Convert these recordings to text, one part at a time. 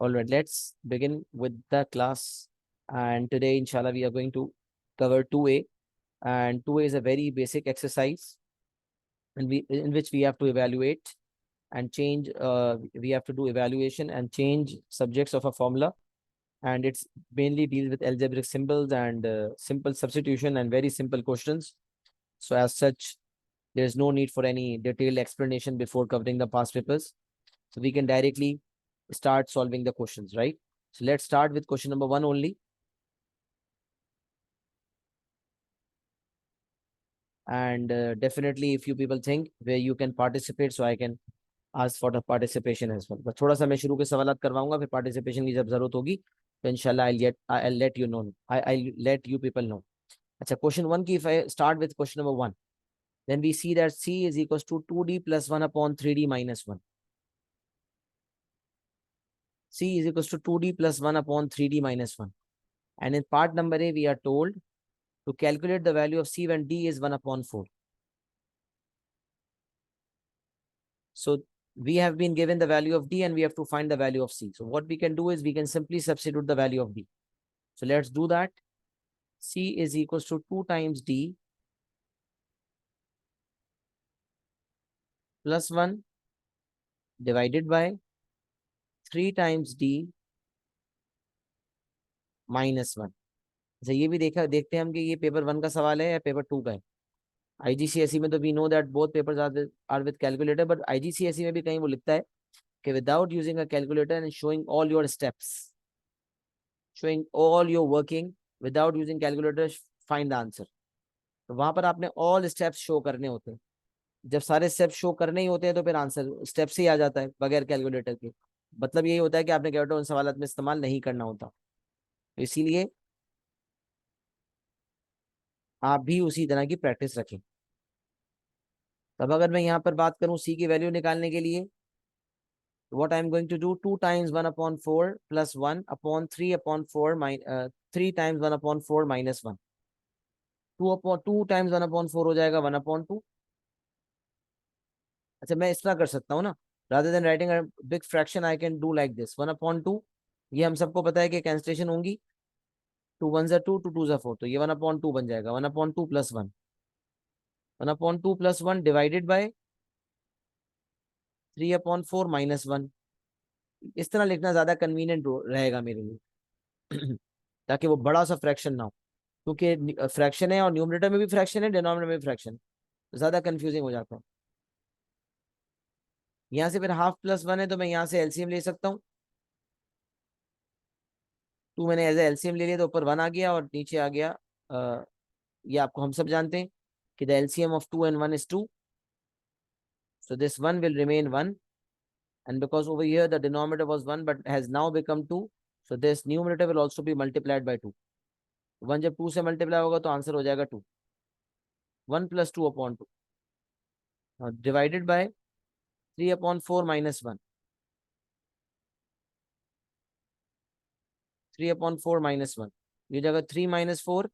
All right, let's begin with the class. And today, inshallah, we are going to cover 2A. And 2A is a very basic exercise in which we have to evaluate and change. We have to do evaluation and change subjects of a formula. And it's mainly deals with algebraic symbols and simple substitution and very simple questions. So as such, there is no need for any detailed explanation before covering the past papers. So we can directly start solving the questions, right? So let's start with question number 1 only. And definitely if you people think where you can participate, so I can ask for the participation as well. But थोड़ा सा मैं शुरू के सवालात करवाऊंगा, फिर participation की जब जरूरत होगी तो इंशाल्लाह I'll let you know. I'll let you people know. अच्छा, question 1 की if I start with question number 1, then we see that C is equals to 2D plus 1 upon 3D minus 1. C is equals to 2D plus 1 upon 3D minus 1. And in part number A, we are told to calculate the value of C when D is 1 upon 4. So we have been given the value of D and we have to find the value of C. So what we can do is we can simply substitute the value of D. So let's do that. C is equals to 2 times D plus 1 divided by 3 times D minus 1. अच्छा, ये भी देखते हैं हम कि ये paper 1 का सवाल है या पेपर 2 का है. IGCSE में तो we know that both papers are with calculator, but IGCSE में भी कहीं वो लिखता है कि without using a calculator and showing all your steps, showing all your working without using calculator, find the answer. तो वहां पर आपने all steps शो करने होते हैं. जब सारे स्टेप्स शो करने ही होते हैं तो फिर आंसर स्टेप से ही आ जाता है बगैर कैलकुलेटर के. मतलब यही होता है कि आपने कैलकुलेटर उन सवालों में इस्तेमाल नहीं करना होता. तो इसीलिए आप भी उसी तरह की प्रैक्टिस रखें. तब अगर मैं यहाँ पर बात करूं सी की वैल्यू निकालने के लिए, what I'm going to do, 2 times 1 upon 4 plus 1 upon 3 upon 4 3 times 1 upon 4 minus 1. 2 times 1 upon 4 हो जाएगा 1 upon 2. अच्छा, मैं इस तरह कर सकता हूँ ना, rather than writing a big fraction I can do like this 1 upon 2. ये हम सबको पता है कि कैंसलेशन होंगी. 2 1 2, 2 2 4, तो ये 1 upon 2 बन जाएगा. 1 upon 2 plus 1, 1 upon 2 plus 1 divided by 3 upon 4 minus 1. इस तरह लिखना ज्यादा कन्वीनियंट रहेगा मेरे लिए ताकि वो बड़ा सा फ्रैक्शन ना हो, क्योंकि फ्रैक्शन है और न्यूमरेटर में भी फ्रैक्शन है, डिनोमिनेटर में भी फ्रैक्शन है, तो ज्यादा कंफ्यूजिंग हो जाता है. यहाँ से फिर हाफ प्लस 1 है तो मैं यहाँ से एलसीएम ले सकता हूँ. 2 मैंने एज ए एलसीएम ले लिया तो ऊपर 1 आ गया और नीचे आ गया. ये आपको हम सब जानते हैं कि the LCM of 2 and 1 is 2. So this 1 will remain 1, and because over here the denominator was 1 but has now become 2, so this numerator will also be multiplied by 2. 1 जब 2 से मल्टीप्लाई होगा तो आंसर हो जाएगा 2. 1 plus 2 upon 2 divided by 3 upon 4 minus 1. 3 upon 4 minus 1. ये जगह 3 minus 4,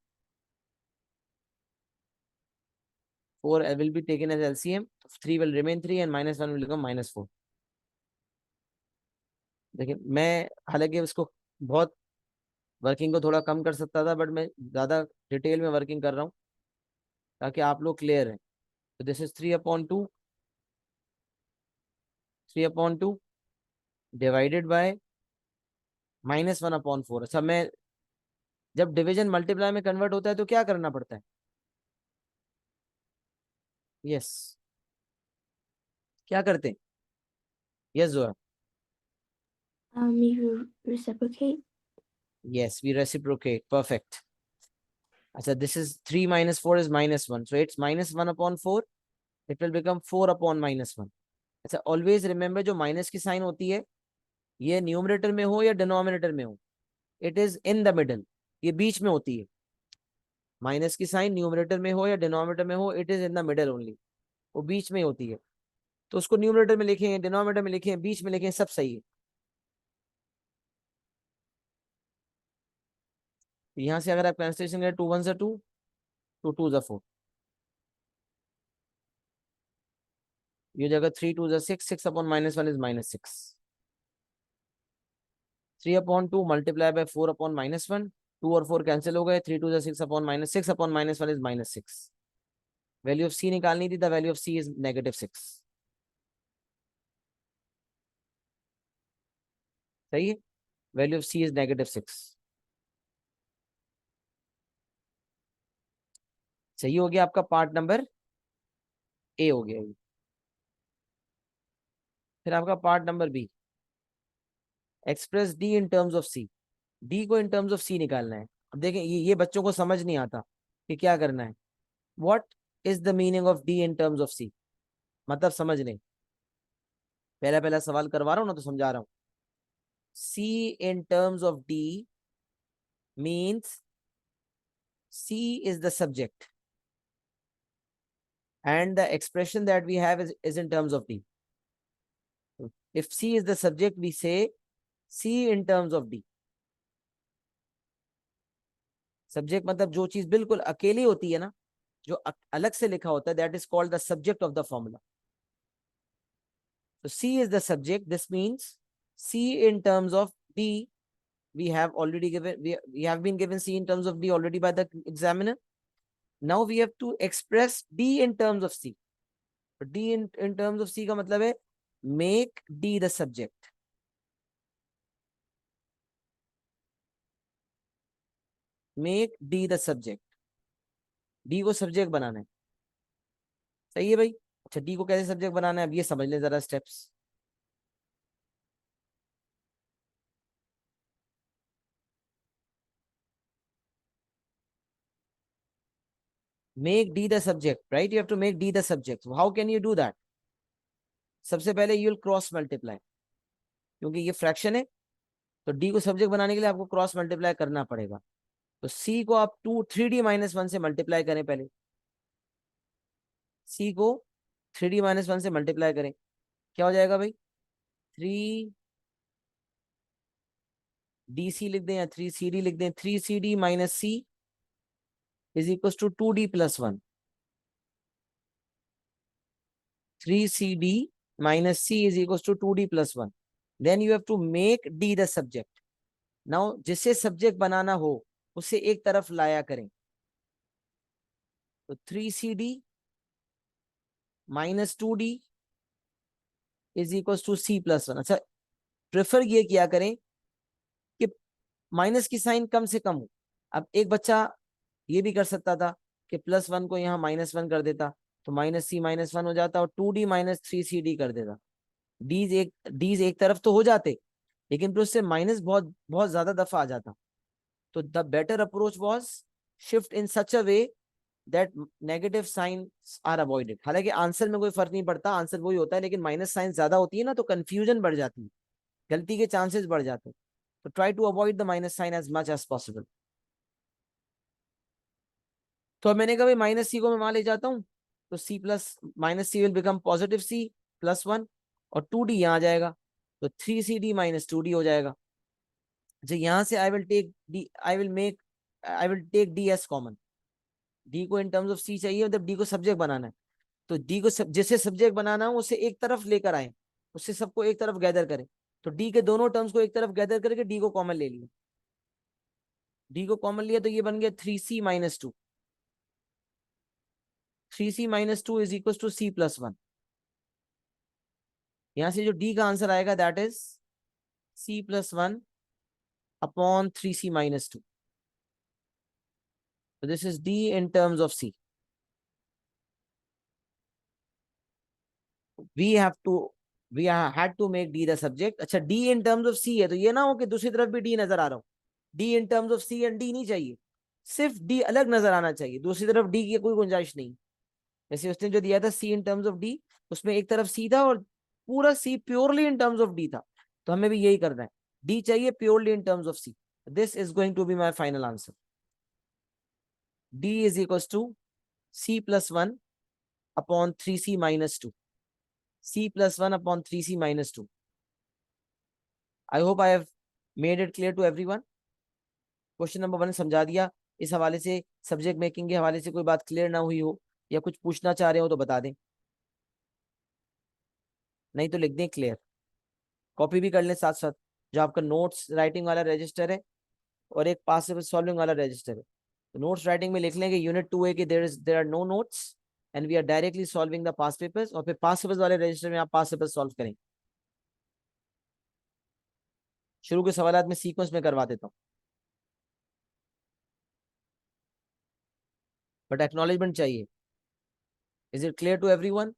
4 will be taken as LCM. 3 will remain 3 and minus 1 will become minus 4. देखिए, मैं हालांकि उसको बहुत वर्किंग को थोड़ा कम कर सकता था, बट मैं ज़्यादा डिटेल में वर्किंग कर रहा हूँ ताकि आप लोग क्लियर हैं. तो this is 3 upon 2, 3 upon 2 divided by minus 1 upon 4. अच्छा, मैं जब डिवीजन मल्टीप्लाई में कन्वर्ट होता है तो क्या करना पड़ता है? यस, क्या करते हैं? Yes Zoya. You reciprocate. Yes, we reciprocate. Perfect. अच्छा, this is 3 minus 4 is minus 1. So it's minus 1 upon 4. It will become 4 upon minus 1. अच्छा, always remember जो माइनस की साइन होती है, ये न्यूमरेटर में हो या डिनोमिनेटर में हो, it is in the middle. ये बीच में होती है. माइनस की साइन न्यूमरेटर में हो या डिनोमिनेटर में हो, it is in the middle only. वो बीच में होती है. तो उसको न्यूमरेटर में लिखें, डिनोमिनेटर में लिखें, बीच में लिखें, सब सही है. यहाँ से अगर आप कैंसिलेशन करें 2 1 2, 2 2 4, ये जगह 3 2 6, 6 upon minus 1 is minus 6. 3/2 multiply by 4/-1, 2 और 4 कैंसिल हो गए, 3 2 6/-, 6/-1 इज -6। वैल्यू ऑफ सी निकालनी थी, the value of C is -6। सही है, वैल्यू ऑफ सी इज -6। सही हो गया आपका पार्ट नंबर ए हो गया ये। फिर आपका part number B, express D in terms of C. D को इन टर्म्स ऑफ सी निकालना है। अब देखें, ये बच्चों को समझ नहीं आता कि क्या करना है। What is the meaning of D in terms of C, मतलब समझ लें। पहला पहला सवाल करवा रहा हूं ना, तो समझा रहा हूं। C in terms of D means C is the subject and the expression that we have is in terms of D. If C is the subject, we say C in terms of D. Subject मतलब जो चीज बिल्कुल अकेली होती है ना, जो अलग से लिखा होता है, that is called the subject of the formula. So C is the subject. This means C in terms of D, we have already given, we have been given C in terms of D already by the examiner. Now we have to express D in terms of C. D in terms of C का मतलब है make D the subject. Make D the subject. D को subject बनाना है। सही है भाई। अच्छा, डी को कैसे सब्जेक्ट बनाना है, अब ये समझ लें जरा steps. Make D the subject, right, you have to make D the subject. How can you do that? सबसे पहले यू विल क्रॉस मल्टीप्लाई, क्योंकि ये फ्रैक्शन है, तो डी को सब्जेक्ट बनाने के लिए आपको क्रॉस मल्टीप्लाई करना पड़ेगा। तो सी को आप 3D-1 से मल्टीप्लाई करें पहले। सी को 3D-1 से मल्टीप्लाई करें, क्या हो जाएगा भाई? 3DC लिख दें या 3CD लिख दें। 3CD minus C is equal to 2D+1। 3CD minus C is equals to 2D+1. Then you have to make D the subject. Now जिसे सब्जेक्ट बनाना हो उसे एक तरफ लाया करें। तो 3CD minus 2D is equals to C+1। अच्छा, prefer ये किया करें कि माइनस की साइन कम से कम हो। अब एक बच्चा ये भी कर सकता था कि +1 को यहाँ -1 कर देता, तो -C-1 हो जाता, और 2D माइनस 3CD कर देता। डीज एक तरफ तो हो जाते, लेकिन फिर उससे माइनस बहुत बहुत ज्यादा दफा आ जाता। तो the better approach was shift in such a way that negative signs are avoided. हालांकि आंसर में कोई फर्क नहीं पड़ता, आंसर वही होता है, लेकिन माइनस साइन ज्यादा होती है ना, तो कंफ्यूजन बढ़ जाती है, गलती के चांसेस बढ़ जाते हैं। तो try to avoid the minus sign as much as possible. तो अब मैंने कहा भाई माइनस सी को मैं वहां ले जाता हूँ, तो C plus minus C will become positive C+1, और 2D यहाँ आ जाएगा, तो 3CD माइनस 2D हो जाएगा। अच्छा, यहाँ से I will take D as common. D को इन टर्म्स ऑफ सी चाहिए, मतलब डी को सब्जेक्ट बनाना है, तो डी को जिसे सब्जेक्ट बनाना हो उसे एक तरफ लेकर आए, उससे सबको एक तरफ गैदर करें। तो डी के दोनों टर्म्स को एक तरफ गैदर करके डी को कॉमन ले लिया। डी को कॉमन लिया तो ये बन गया 3C-2। 3C-2 is equal to C+1। यहां से जो डी का आंसर आएगा that is C+1/3C-2। So this is D in terms of C. We had to make D the subject. अच्छा, D in terms of C है, तो ये ना हो कि दूसरी तरफ भी D नजर आ रहा हो। D in terms of C and D नहीं चाहिए, सिर्फ D अलग नजर आना चाहिए, दूसरी तरफ D की कोई गुंजाइश नहीं। जैसे उसने जो दिया था C in terms of D, उसमें एक तरफ C था और पूरा C purely in terms of D था, तो हमें भी यही करना है। D चाहिए purely in terms of C. This is going to be my final answer. D is equals to C+1/3C-2. C+1/3C-2. I hope I have made it clear to everyone. Question number 1 समझा दिया। इस हवाले से, subject making के हवाले से कोई बात क्लियर ना हुई हो या कुछ पूछना चाह रहे हो तो बता दें, नहीं तो लिख दें क्लियर। कॉपी भी कर लें साथ साथ, जो आपका नोट्स राइटिंग वाला रजिस्टर है और एक पास पेपर सॉल्विंग वाला रजिस्टर है। तो नोट्स राइटिंग में लिख लेंगे यूनिट 2A की there are no notes and we are directly solving the past papers, और फिर पास पेपर्स वाले रजिस्टर में आप पास पेपर सॉल्व करेंगे। शुरू के सवाल में सीक्वेंस में करवा देता हूँ, बट एक्नॉलेजमेंट चाहिए। Is it clear to everyone?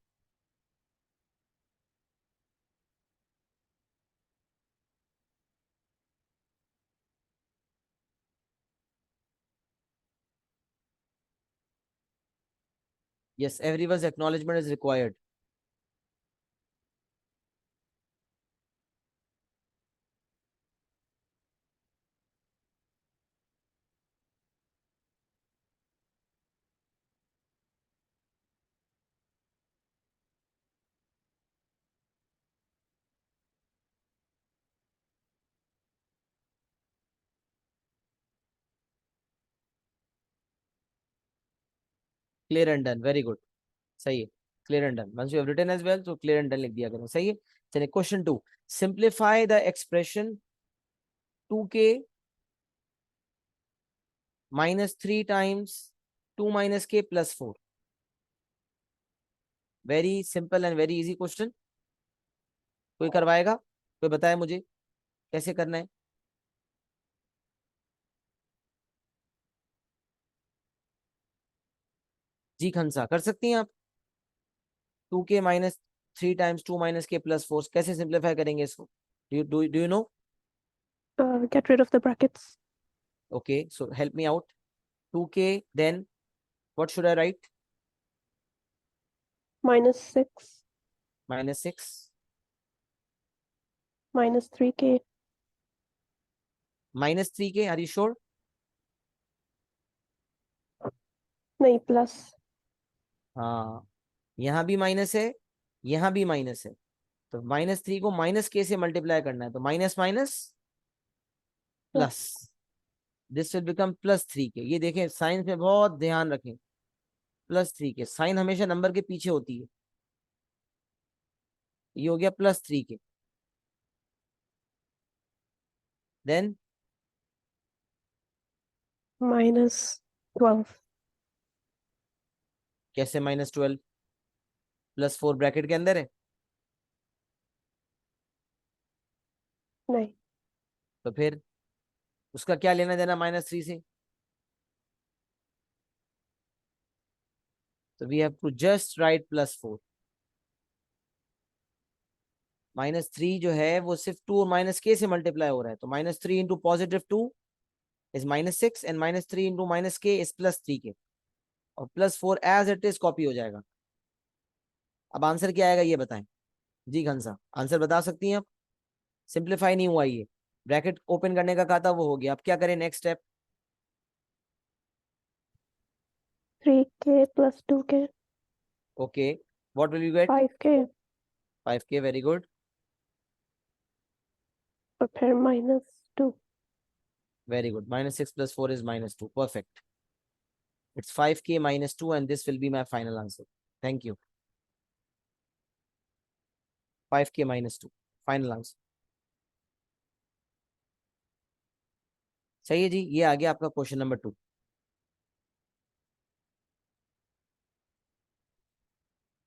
Yes, everyone's acknowledgement is required. Clear and done. Very good. सही है, clear and done. Once you have written as well, so clear and done लिख दिया करो। सही है। चलिए question 2, simplify the expression 2k minus 3 times 2 minus k plus 4। Very simple and very easy question. कोई करवाएगा? कोई बताए मुझे कैसे करना है? जी खंसा, कर सकती हैं आप? 2k minus 3 times 2 minus k plus 4 कैसे सिंप्लीफाई करेंगे इसको? Do you know? Get rid of the brackets. Okay, so help me out. 2k, then what should I write? Minus 6 Minus 6 minus 3k. minus 3k, are you sure? नहीं, plus. हाँ, यहाँ भी minus है, यहाँ भी minus है, तो -3 को -k से मल्टीप्लाई करना है, तो minus minus plus, this will become +3k। ये देखें, साइंस में बहुत ध्यान रखें, +3k, साइन हमेशा नंबर के पीछे होती है। ये हो गया +3k। देन -12। कैसे -12? +4 ब्रैकेट के अंदर है, नहीं। तो फिर उसका क्या लेना देना -3 से? तो we have to just write +4। -3 जो है वो सिर्फ 2 और -k से मल्टीप्लाई हो रहा है, तो -3 into +2 is -6 and -3 into -k is +3k, और +4 एज इट इज कॉपी हो जाएगा। अब आंसर क्या आएगा ये बताएं। जी घनसा, आंसर बता सकती हैं आप? सिंप्लीफाई नहीं हुआ, ये ब्रैकेट ओपन करने का कहा था वो हो गया। अब क्या करें next step? 3k plus 2k। Okay, what will you get? 5k। 5k, very good. और फिर -2। Very good, -6 + 4 is -2, perfect. It's 5k -2 and this will be my final answer. Thank you. 5k -2, final answer. सही है जी, ये आ गया आपका question number 2।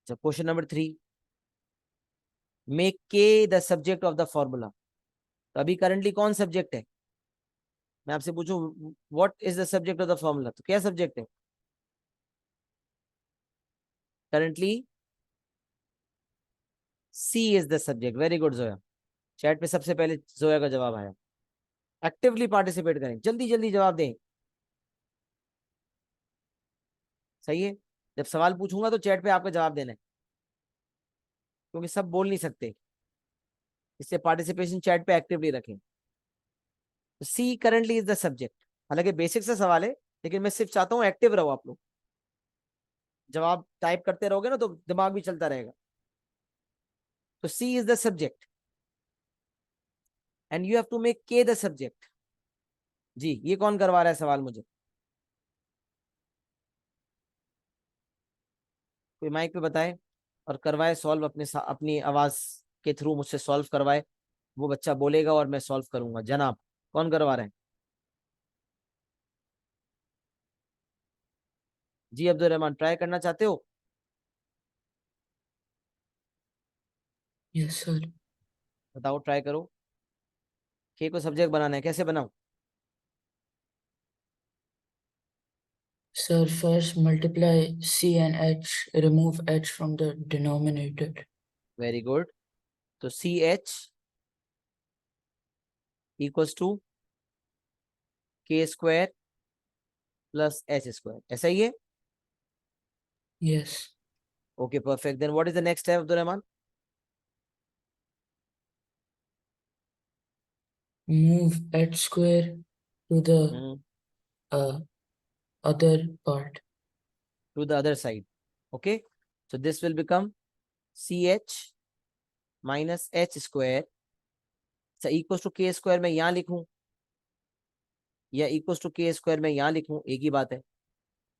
अच्छा, question number 3, make K the subject of the formula. तो अभी करंटली कौन सब्जेक्ट है? मैं आपसे पूछूं what is the subject of the formula, तो क्या सब्जेक्ट है currently? C is the subject. Very good Zoya, chat पे सबसे पहले जोया का जवाब आया। एक्टिवली पार्टिसिपेट करें, जल्दी जल्दी जवाब दें। सही है, जब सवाल पूछूंगा तो चैट पे आपका जवाब देना है, क्योंकि सब बोल नहीं सकते, इससे पार्टिसिपेशन चैट पे एक्टिवली रखें। तो सी करंटली इज द सब्जेक्ट। हालांकि बेसिक सा सवाल है, लेकिन मैं सिर्फ चाहता हूँ एक्टिव रहो आप लोग। जवाब टाइप करते रहोगे ना तो दिमाग भी चलता रहेगा। तो C is the subject and you have to make K the subject. जी, ये कौन करवा रहा है सवाल मुझे? कोई माइक पे बताए और करवाए सॉल्व, अपनी आवाज के थ्रू मुझसे सॉल्व करवाए। वो बच्चा बोलेगा और मैं सॉल्व करूंगा। जनाब, कौन करवा रहे हैं? जी अब्दुल रहमान, ट्राई करना चाहते हो? Yes sir. बताओ, ट्राई करो। के को सब्जेक्ट बनाना है, कैसे बनाओ? Sir, first multiply C and H, remove H from the denominator. Very good. तो C H equals to K square plus H square, ऐसा ही है? Yes. Okay perfect. Then what is the next step Abdul Rahman? Move H square to the uh, other part. to the other side. Okay, so this will become ch minus h square equals to K square में यहाँ लिखूं या equals to K square में यहाँ लिखूं, एक ही बात है,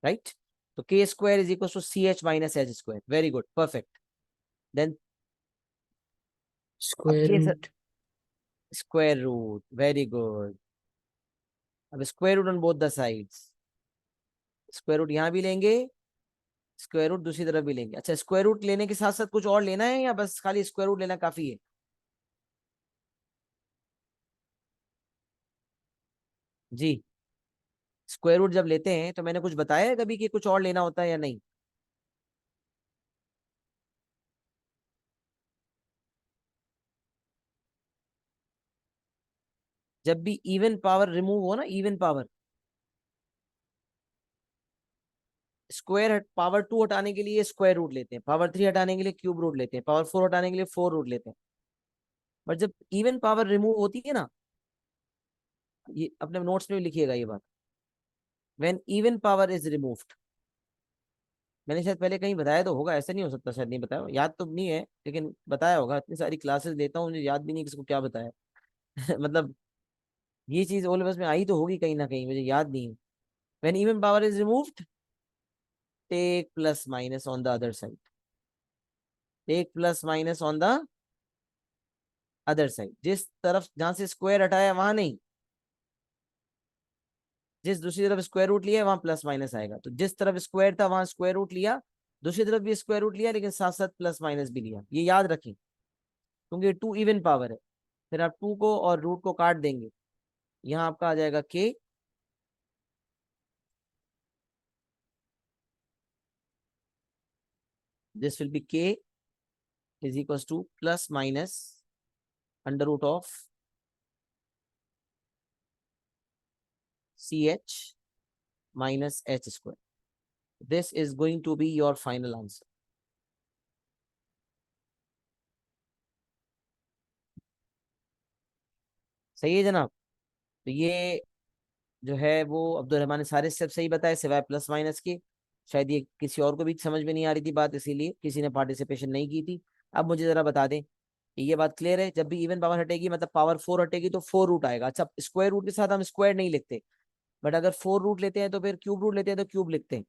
राइट? तो K square is equals to C H minus H square. Very good, perfect. Then Square root. Square root, very good. अब square root on both the sides, square root यहाँ भी लेंगे, स्क्वायर रूट दूसरी तरफ भी लेंगे। अच्छा, स्क्वायर रूट लेने के साथ साथ कुछ और लेना है या बस खाली स्क्वायर रूट लेना काफी है? जी, स्क्वायर रूट जब लेते हैं तो मैंने कुछ बताया है कभी कि कुछ और लेना होता है या नहीं? जब भी इवन पावर रिमूव हो ना, इवन पावर, स्क्वायर पावर 2 हटाने के लिए स्क्वायर रूट लेते हैं, पावर 3 हटाने के लिए क्यूब रूट लेते हैं, पावर 4 हटाने के लिए 4 रूट लेते हैं। बट जब इवन पावर रिमूव होती है ना, ये अपने नोट्स में भी लिखिएगा ये बात, when even power is removed, मैंने शायद पहले कहीं बताया तो होगा, ऐसा नहीं हो सकता, शायद नहीं बताया, याद तो नहीं है लेकिन बताया होगा। इतनी सारी क्लासेस लेता हूँ, मुझे याद भी नहीं किसको क्या बताया। मतलब ये चीज ओल में आई तो होगी कहीं ना कहीं, मुझे याद नहीं है। When even power is removed, take plus minus on the other side, take plus minus on the other side. जिस तरफ जहां से स्क्वायर हटाया वहां नहीं, जिस दूसरी तरफ स्क्वायर रूट लिया वहां प्लस माइनस आएगा। तो जिस तरफ स्क्वायर था वहां स्क्वायर रूट लिया, दूसरी तरफ भी स्क्वायर रूट लिया, लेकिन साथ साथ प्लस माइनस भी लिया। ये याद रखें क्योंकि टू इवन पावर है। फिर आप टू को और रूट को काट देंगे, यहाँ आपका आ जाएगा K, this will be K is equals to plus minus under root of C H minus H square. This is going to be your final answer. सही है जनाब? तो ये जो है वो अब्दुल रहमान ने सारे स्टेप सही बताए सिवाय प्लस माइनस के। शायद ये किसी और को भी समझ में नहीं आ रही थी बात, इसीलिए किसी ने पार्टिसिपेशन नहीं की थी। अब मुझे जरा बता दें कि ये बात क्लियर है? जब भी इवन पावर हटेगी मतलब पावर 4 हटेगी तो 4 रूट आएगा। अच्छा, स्क्वायर रूट के साथ हम स्क्वायर नहीं लिखते, बट अगर 4 रूट लेते हैं तो फिर क्यूब रूट लेते हैं तो क्यूब लिखते हैं,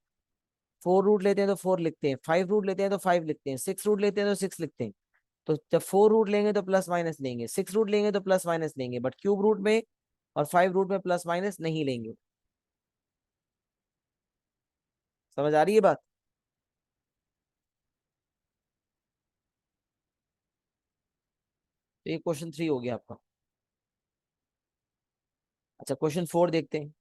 4 रूट लेते हैं तो 4 लिखते हैं, 5 रूट लेते हैं तो 5 लिखते हैं, 6 रूट लेते हैं तो 6 लिखते हैं। तो जब 4 रूट लेंगे तो प्लस माइनस लेंगे, 6 रूट लेंगे तो प्लस माइनस लेंगे, बट क्यूब रूट में और 5 रूट में प्लस माइनस नहीं लेंगे। समझ आ रही है बात? तो ये क्वेश्चन 3 हो गया आपका। अच्छा, क्वेश्चन 4 देखते हैं।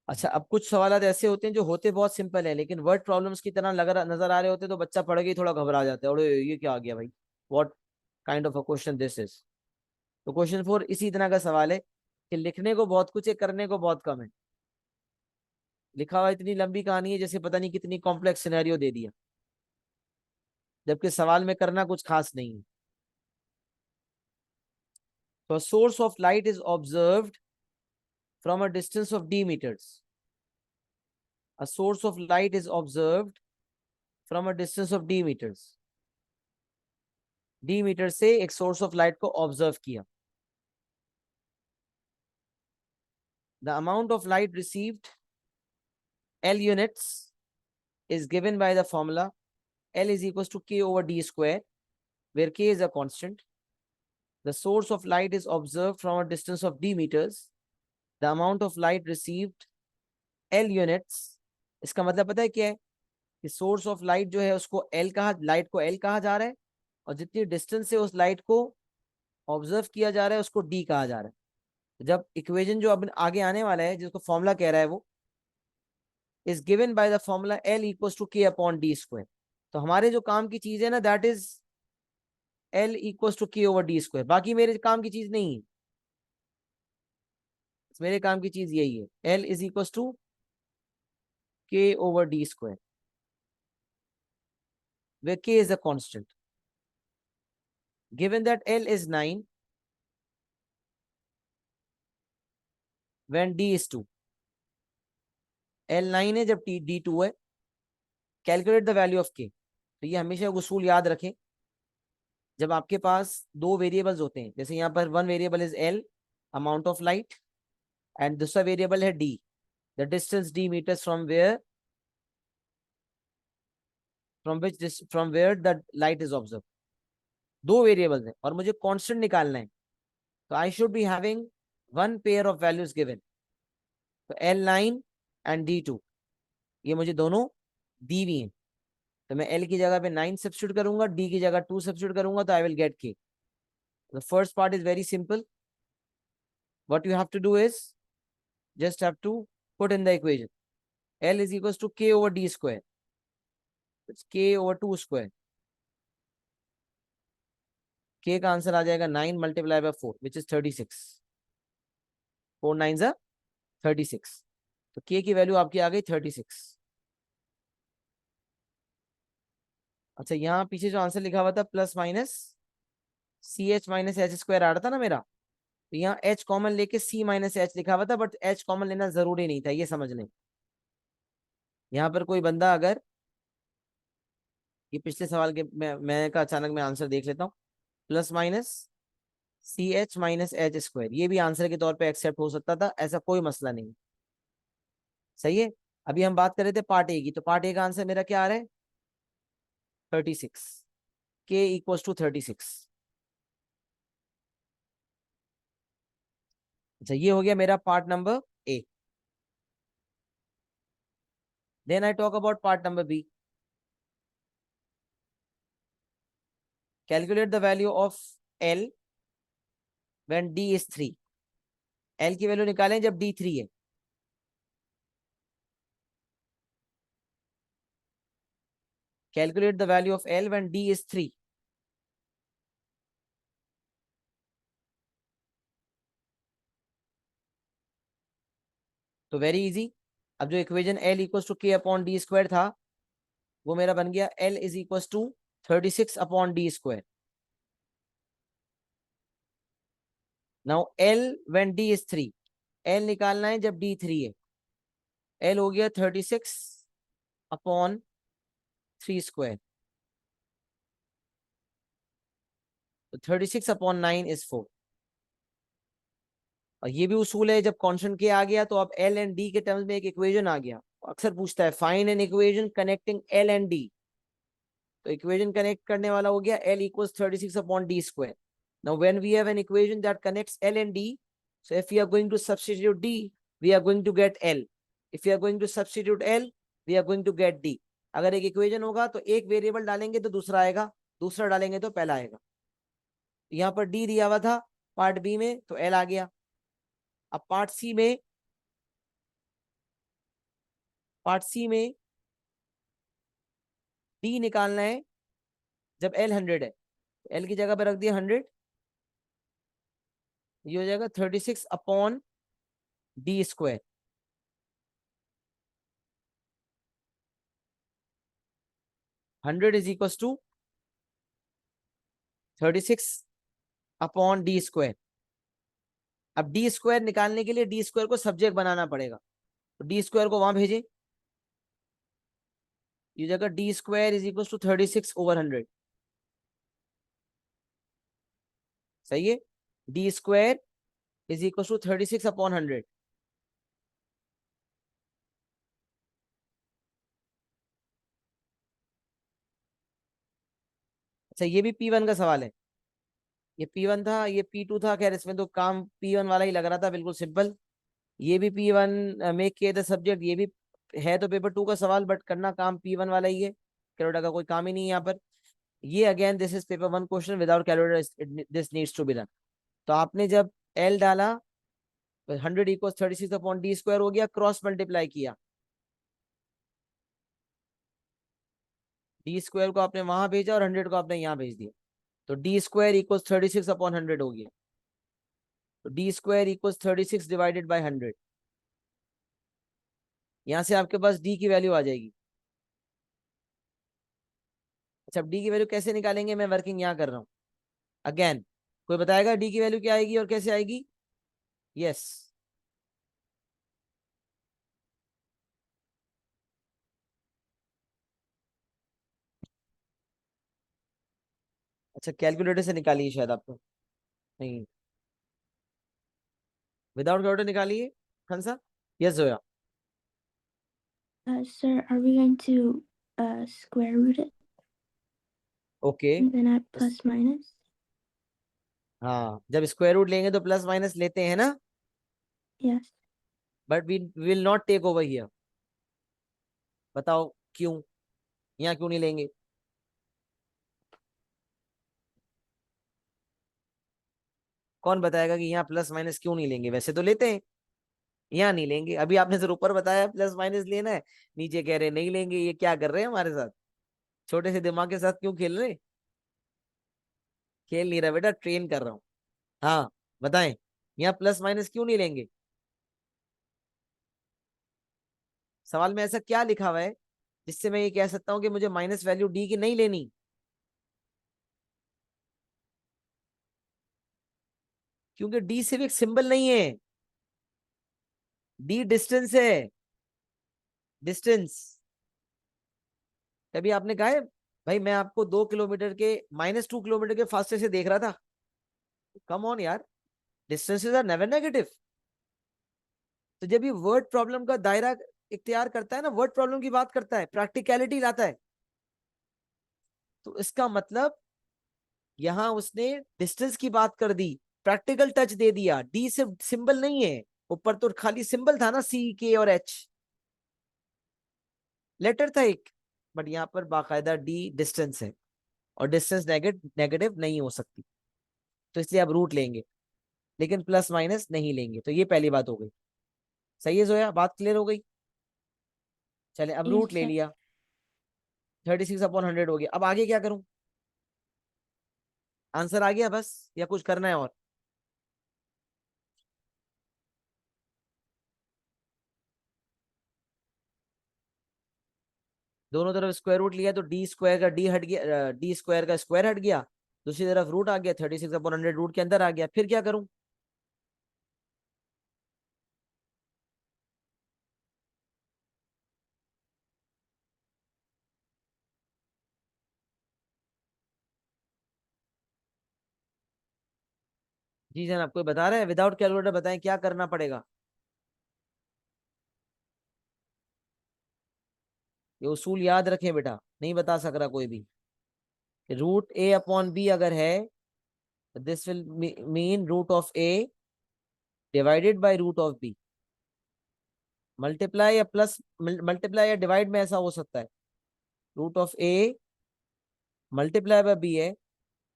अच्छा, अब कुछ सवाल ऐसे होते हैं जो होते बहुत सिंपल है लेकिन वर्ड प्रॉब्लम्स की तरह लग नजर आ रहे होते हैं, तो बच्चा पढ़ के ही थोड़ा घबरा जाता है, और ये क्या आ गया भाई, what kind of a question this is. तो क्वेश्चन 4 इसी तरह का सवाल है कि लिखने को बहुत कुछ है, करने को बहुत कम है। लिखा हुआ इतनी लंबी कहानी है जैसे पता नहीं कितनी कॉम्प्लेक्स सिनेरियो दे दिया, जबकि सवाल में करना कुछ खास नहीं है। तो source of light is observed from a distance of d meters. A source of light is observed from a distance of d meters. d metre से एक सोर्स ऑफ लाइट को ऑब्जर्व किया। The amount of light received L units is given by the formula L is equals to K over D square, where K is a constant. The source of light is observed from a distance of d meters. The amount of light received L units. इसका मतलब पता है क्या है कि source of light जो है उसको L कहा, लाइट को L कहा जा रहा है, और जितनी डिस्टेंस से उस लाइट को ऑब्जर्व किया जा रहा है उसको D कहा जा रहा है। जब इक्वेशन जो अब आगे आने वाला है जिसको फॉर्मूला कह रहा है वो is given by the formula L equals to K upon D square. तो हमारे जो काम की चीज है ना that is L equals to K over D square. बाकी मेरे काम की चीज नहीं है, मेरे काम की चीज यही है, L is equals to K over D square, where K is a constant. Given that L is 9 when D is 2. L 9 है जब D 2 है। Calculate the value of K. तो ये हमेशा उसूल याद रखें, जब आपके पास दो वेरिएबल्स होते हैं, जैसे यहाँ पर one variable is L, amount of light, and दूसरा वेरिएबल है D, the distance D metres from where the light is observe. दो वेरिएबल्स हैं और मुझे कांस्टेंट निकालना है, तो I should be having one pair of values given. तो L9 एंड D2 ये मुझे दोनों दी हुई हैं, तो मैं L की जगह पे 9 सब्स्टिट्यूट करूंगा, D की जगह 2 सब्स्टिट्यूट करूंगा, तो I will get K। The first part is very simple. What you have to do is just have to put in the equation L is equals to K over D square. It's K over 2 square. K का answer आ जाएगा 9 multiplied by 4 which is 36. 4 9s are 36. तो K की value आपकी आ गई 36। अच्छा, यहाँ पीछे जो आंसर लिखा हुआ था plus minus CH minus H square आ रहा था ना मेरा, तो यहाँ H कॉमन लेके C माइनस एच लिखा हुआ था, बट H कॉमन लेना जरूरी नहीं था, ये समझ लें। यहाँ पर कोई बंदा अगर ये पिछले सवाल के मैं का अचानक मैं आंसर देख लेता हूँ, plus minus CH minus H square, ये भी आंसर के तौर पे एक्सेप्ट हो सकता था, ऐसा कोई मसला नहीं। सही है। अभी हम बात कर रहे थे पार्ट ए की, तो पार्ट ए का आंसर मेरा क्या आ रहा है 36। K equals to 36। अच्छा, ये हो गया मेरा part number A. Then I talk about part number B. Calculate the value of L when D is 3। L की वैल्यू निकालें जब D 3 है। Calculate the value of L when D is 3। तो वेरी इजी। अब जो equation L equals to K upon D square था वो मेरा बन गया L is equals to 36 upon D square. Now L when D is 3, L निकालना है जब D 3 है। L हो गया 36 अपॉन 3 स्क्वायर, तो 36 अपॉन 9 इज 4। और ये भी उसूल है, जब कांस्टेंट के आ गया तो अब L एंड D के टर्म्स में एक इक्वेशन आ गया। अक्सर पूछता है find an equation connecting L and D, तो इक्वेशन कनेक्ट करने वाला हो गया L equals 36 upon D square. Now when we have an equation that connects L and D, so if we are going to substitute D, we are going to get L. If we are going to substitute L, we are going to get D. अगर एक equation होगा तो एक variable डालेंगे तो दूसरा आएगा, दूसरा डालेंगे तो पहला आएगा। यहाँ पर D दिया हुआ था पार्ट बी में, तो L आ गया। अब पार्ट सी में D निकालना है जब L 100 है, L की जगह पर रख दिया 100, ये हो जाएगा 36 upon D square. Hundred is equal to 36 upon D square. अब D स्क्वायर निकालने के लिए D स्क्वायर को सब्जेक्ट बनाना पड़ेगा, तो D स्क्वायर को वहां भेजें, ये जगह D square is equal to 36 over 100। सही है। D square is equal to 36 upon 100। अच्छा ये भी P1 का सवाल है, ये P1 था, ये P2 था, खैर इसमें तो काम P1 वाला ही लग रहा था, बिल्कुल सिंपल। ये भी P1 मेक किए थे सब्जेक्ट, ये भी है तो पेपर 2 का सवाल, बट करना काम P1 वाला ही है, कैलकुलेटर का कोई काम ही नहीं है यहाँ पर। ये again this is paper 1 question, without calculator this needs to be done. तो आपने जब L डाला 100 इक्वल 36 अपॉन डी स्क्वायर हो गया, क्रॉस मल्टीप्लाई किया, डी स्क्वायर को आपने वहां भेजा और 100 को आपने यहाँ भेज दिया, तो डी स्क्वायर इक्वल 36 अपॉन 100 हो गया। तो D square equal 36 divided by 100, यहां से आपके पास डी की वैल्यू आ जाएगी। अच्छा अब डी की वैल्यू कैसे निकालेंगे, मैं वर्किंग यहाँ कर रहा हूँ। अगेन कोई बताएगा डी की वैल्यू क्या आएगी और कैसे आएगी? यस, अच्छा कैलकुलेटर से निकालिए शायद आपको, नहीं विदाउट कैलकुलेटर निकालिए खान साहब। Yes Zoya. Sir, are we going to square root it okay, and then add plus minus? हाँ जब स्क्वायर रूट लेंगे तो प्लस माइनस लेते हैं ना, Yes. But we will not take over here. बताओ क्यों, यहाँ क्यों नहीं लेंगे? कौन बताएगा कि यहाँ प्लस माइनस क्यों नहीं लेंगे? वैसे तो लेते हैं, यहाँ नहीं लेंगे। अभी आपने सिर्फ ऊपर बताया प्लस माइनस लेना है, नीचे कह रहे नहीं लेंगे, ये क्या कर रहे हैं हमारे साथ? छोटे से दिमाग के साथ क्यों खेल रहे? खेल नहीं रहा बेटा, ट्रेन कर रहा हूँ। हाँ बताएं, यहाँ प्लस माइनस क्यों नहीं लेंगे? सवाल में ऐसा क्या लिखा हुआ है जिससे मैं ये कह सकता हूँ कि मुझे माइनस वैल्यू डी की नहीं लेनी? क्योंकि डी सिर्फ एक सिंबल नहीं है, डी डिस्टेंस है, डिस्टेंस। तभी आपने कहा है भाई मैं आपको 2 किलोमीटर के -2 किलोमीटर के फासले से देख रहा था। कम ऑन यार, डिस्टेंसेस आर नेवर नेगेटिव। तो जब ये वर्ड प्रॉब्लम का दायरा इख्तियार करता है ना, वर्ड प्रॉब्लम की बात करता है, प्रैक्टिकलिटी लाता है, तो इसका मतलब यहां उसने डिस्टेंस की बात कर दी, प्रैक्टिकल टच दे दिया। डी सिर्फ सिंबल नहीं है, ऊपर तो खाली सिंबल था ना, सी के और एच, लेटर था एक, बट यहाँ पर बाकायदा डी डिस्टेंस है, और डिस्टेंस नेगेटिव नहीं हो सकती, तो इसलिए आप रूट लेंगे, लेकिन प्लस माइनस नहीं लेंगे। तो ये पहली बात हो गई। सही है जोया, बात क्लियर हो गई? चले अब Yes, रूट ले sir. लिया, 36/100 हो गया। अब आगे क्या करूं? आंसर आ गया बस, या कुछ करना है और? दोनों तरफ स्क्वायर रूट लिया तो डी स्क्वायर का डी हट गया, डी स्क्वायर का स्क्वायर हट गया, दूसरी तरफ रूट आ गया, 36/100 रूट के अंदर आ गया। फिर क्या करूं? जी जान, आपको बता रहे हैं विदाउट कैलकुलेटर, बताएं क्या करना पड़ेगा? ये उसूल याद रखें बेटा, नहीं बता सक रहा कोई भी। रूट ए अपॉन बी अगर है, this will mean root of A divided by root of B. Multiply या प्लस, मल्टीप्लाई या डिवाइड में ऐसा हो सकता है, root of A multiply by B है,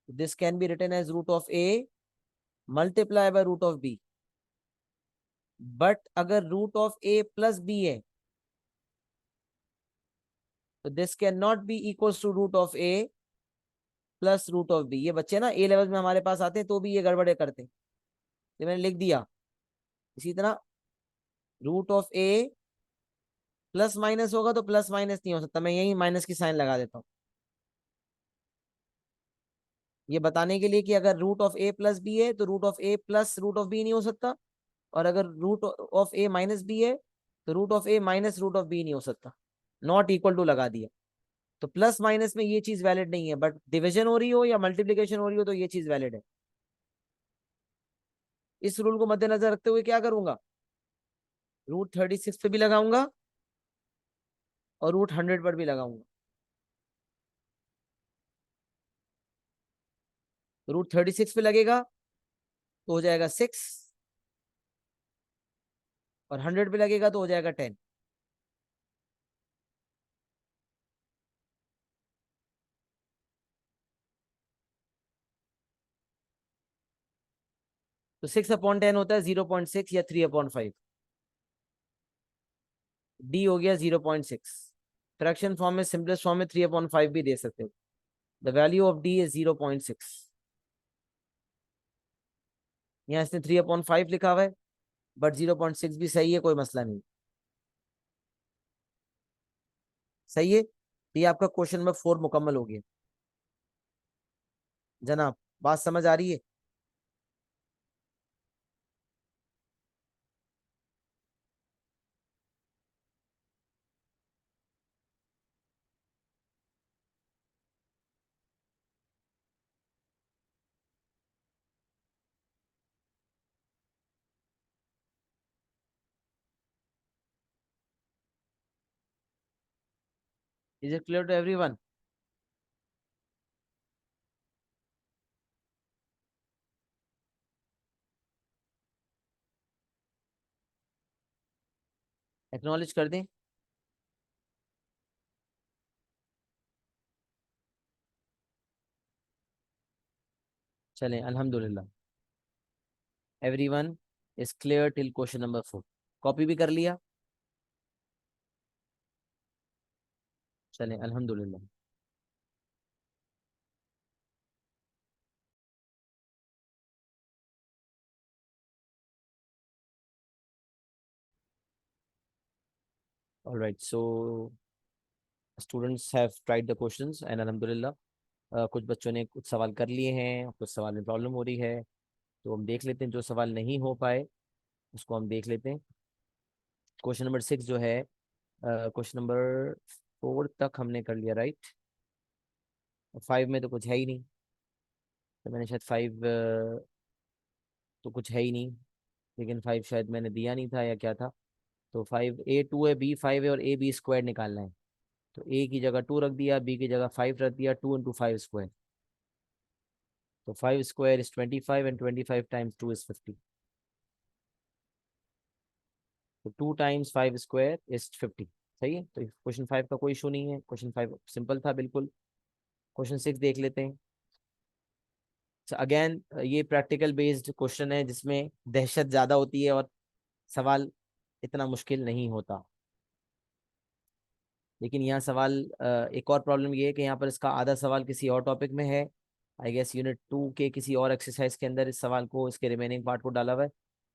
this can be written as root of A multiply by root of B. But अगर root of A plus B है तो this can not be equals to root of A plus root of B. ये बच्चे ना ए level में हमारे पास आते हैं तो भी ये गड़बड़े करते हैं, ये मैंने लिख दिया। इसी तरह root of A plus minus होगा तो प्लस माइनस नहीं हो सकता, मैं यही माइनस की साइन लगा देता हूँ, ये बताने के लिए कि अगर root of A plus B है तो root of A plus root of B नहीं हो सकता, और अगर root of A minus B है तो root of A minus root of B नहीं हो सकता। नॉट इक्वल टू लगा दिया, तो प्लस माइनस में ये चीज वैलिड नहीं है, बट डिवीजन हो रही हो या मल्टीप्लीकेशन हो रही हो तो ये चीज वैलिड है। इस रूल को मद्देनजर रखते हुए क्या करूंगा, रूट 36 पे भी लगाऊंगा और रूट 100 पर भी लगाऊंगा। रूट 36 पे लगेगा तो हो जाएगा 6, और 100 पे लगेगा तो हो जाएगा 10। तो 6/10 होता है 0.6 या 3/5। डी हो गया 0.6। फ्रैक्शन फॉर्म में, सिंपलेस्ट फॉर्म में 3/5 भी दे सकते हो। The value of D is 0.6। यहाँ इसने 3/5 लिखा हुआ है, बट 0.6 भी सही है, कोई मसला नहीं। सही है। तो ये आपका क्वेश्चन नंबर 4 मुकम्मल हो गया। जनाब, बात समझ आ रही है? Is it clear to everyone? Acknowledge कर दें। चलें, अल्हम्दुलिल्लाह, everyone is clear till question number 4। Copy भी कर लिया? चलें, अल्हम्दुलिल्लाह। All right, so students have tried the questions and alhamdulillah कुछ बच्चों ने कुछ सवाल कर लिए हैं, कुछ सवाल में प्रॉब्लम हो रही है, तो हम देख लेते हैं। जो सवाल नहीं हो पाए उसको हम देख लेते हैं। क्वेश्चन नंबर 6 जो है, क्वेश्चन नंबर 4 तक हमने कर लिया, राइट? 5 में तो कुछ है ही नहीं, तो मैंने शायद 5 तो कुछ है ही नहीं, लेकिन 5 शायद मैंने दिया नहीं था या क्या था। तो 5 ए 2 है, बी 5 है, और ए बी स्क्वायर निकालना है। तो ए की जगह 2 रख दिया, बी की जगह 5 रख दिया, 2 इंटू 5 स्क्वायर। तो 5 square is 25 and 25 times 2 is 50। तो 2 टाइम्स 5 स्क्वायर इज 50। सही है। तो क्वेश्चन 5 का कोई इशू नहीं है, क्वेश्चन 5 सिंपल था बिल्कुल। क्वेश्चन 6 देख लेते हैं। अगेन ये प्रैक्टिकल बेस्ड क्वेश्चन है जिसमें दहशत ज्यादा होती है और सवाल इतना मुश्किल नहीं होता। लेकिन यहाँ सवाल एक और प्रॉब्लम ये है कि यहाँ पर इसका आधा सवाल किसी और टॉपिक में है। आई गेस यूनिट 2 के किसी और एक्सरसाइज के अंदर इस सवाल को, इसके रिमेनिंग पार्ट को डाला हुआ है,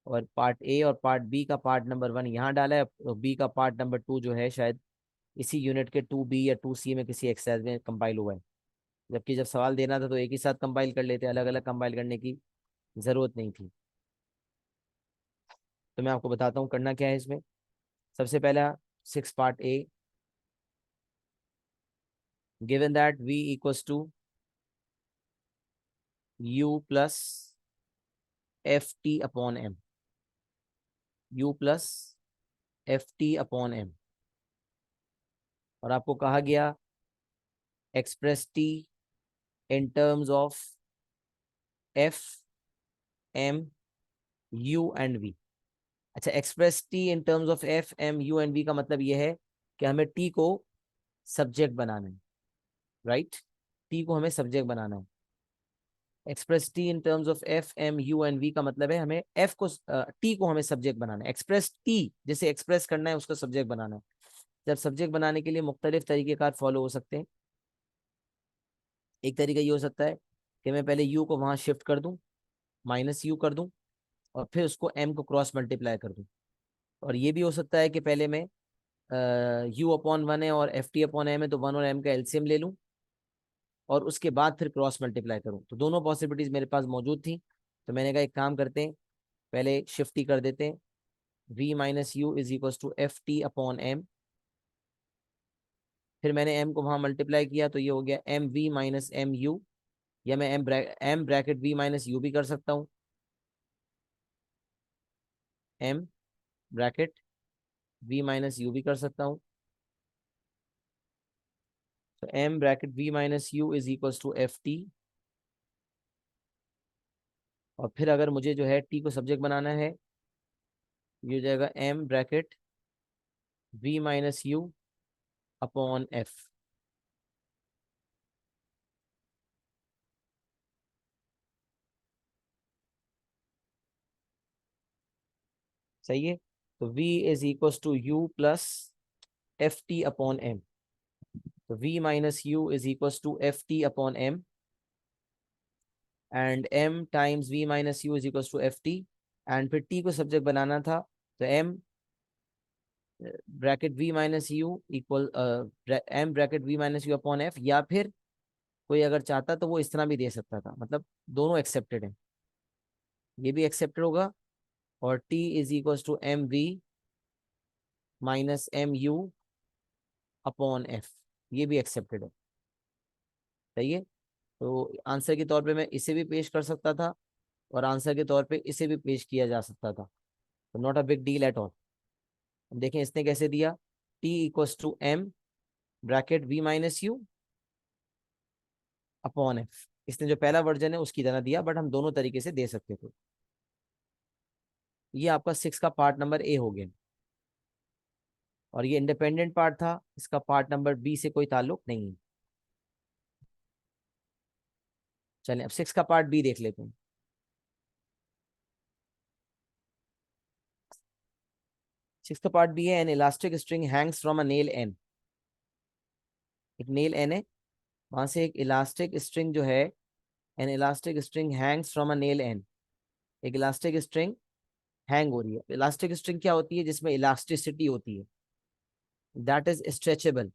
और पार्ट ए और पार्ट बी का पार्ट नंबर 1 यहाँ डाला है, और बी का पार्ट नंबर 2 जो है शायद इसी यूनिट के 2B या 2C में किसी एक्सरसाइज में कंपाइल हुआ है। जबकि जब सवाल देना था तो एक ही साथ कंपाइल कर लेते, अलग अलग कंपाइल करने की जरूरत नहीं थी। तो मैं आपको बताता हूँ करना क्या है इसमें। सबसे पहला 6 part A, given that v equals to u plus ft upon m, u plus ft upon m, और आपको कहा गया express t in terms of f m u and v। अच्छा, express t in terms of f m u and v का मतलब यह है कि हमें t को सब्जेक्ट बनाना है, राइट? t को हमें सब्जेक्ट बनाना है। Express T in terms of F M U and V का मतलब है हमें एफ को टी को हमें सब्जेक्ट बनाना है। एक्सप्रेस टी जैसे एक्सप्रेस करना है उसको सब्जेक्ट बनाना है। जब सब्जेक्ट बनाने के लिए मुख्तलिफ तरीकेकार फॉलो हो सकते हैं। एक तरीका ये हो सकता है कि मैं पहले यू को वहां शिफ्ट कर दूं, माइनस यू कर दूं, और फिर उसको एम को क्रॉस मल्टीप्लाई कर दूं। और ये भी हो सकता है कि पहले मैं यू अपॉन 1 है और एफ टी अपॉन एम है, तो 1 और m का एलसीएम ले लूं और उसके बाद फिर क्रॉस मल्टीप्लाई करूं। तो दोनों पॉसिबिलिटीज मेरे पास मौजूद थी। तो मैंने कहा एक काम करते हैं, पहले शिफ्ट ही कर देते हैं। v minus U is equal to F T upon M, फिर मैंने m को वहां मल्टीप्लाई किया तो ये हो गया M V minus M U, या मैं m bracket v minus U भी कर सकता हूँ। m bracket v minus U भी कर सकता हूँ। तो m bracket v minus U is equal to F T और फिर अगर मुझे जो है टी को सब्जेक्ट बनाना है, ये हो जाएगा m bracket v minus U upon f। सही है। तो v is equal to u plus F T upon M. तो v minus U is equal to F T upon M, and m times v minus U is equal to F T, and फिर t को subject बनाना था तो m bracket v minus U equal m bracket v minus U upon f, या फिर कोई अगर चाहता तो वो इस तरह भी दे सकता था, मतलब दोनों एक्सेप्टेड है, ये भी एक्सेप्टेड होगा। और t is equal to M V minus M U upon F, ये भी एक्सेप्टेड है। सही है। तो आंसर के तौर पे मैं इसे भी पेश कर सकता था और आंसर के तौर पे इसे भी पेश किया जा सकता था, तो not a big deal at all. देखें इसने कैसे दिया, t equals to m bracket v minus U upon f। इसने जो पहला वर्जन है उसकी तरह दिया, बट हम दोनों तरीके से दे सकते थे। ये आपका 6 का पार्ट नंबर ए हो गया, और ये इंडिपेंडेंट पार्ट था, इसका पार्ट नंबर बी से कोई ताल्लुक नहीं है। चलें अब 6 का पार्ट बी देख लेते हैं। 6 का पार्ट बी है, an elastic string hangs from a nail N. एक नेल एन है, वहां से एक इलास्टिक स्ट्रिंग जो है, an elastic string hangs from a nail N. एक इलास्टिक स्ट्रिंग हैंग हो रही है। इलास्टिक स्ट्रिंग क्या होती है, जिसमें इलास्टिसिटी होती है, दैट इज स्ट्रेचेबल,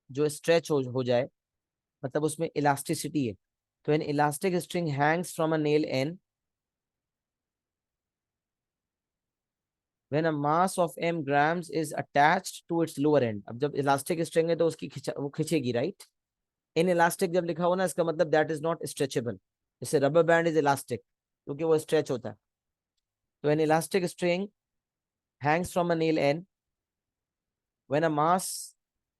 जो स्ट्रेच हो जाए, मतलब उसमें इलास्टिसिटी है। तो an elastic string hangs from a nail N when a mass of m grams is attached to its lower end। अब जब इलास्टिक स्ट्रिंग है तो उसकी वो खिंचेगी, राइट। इन इलास्टिक जब लिखा हो ना, इसका मतलब दैट इज नॉट स्ट्रेचेबल। जैसे रबर बैंड इज इलास्टिक, क्योंकि वो स्ट्रेच होता है। तो an elastic string hangs from a nail end when a mass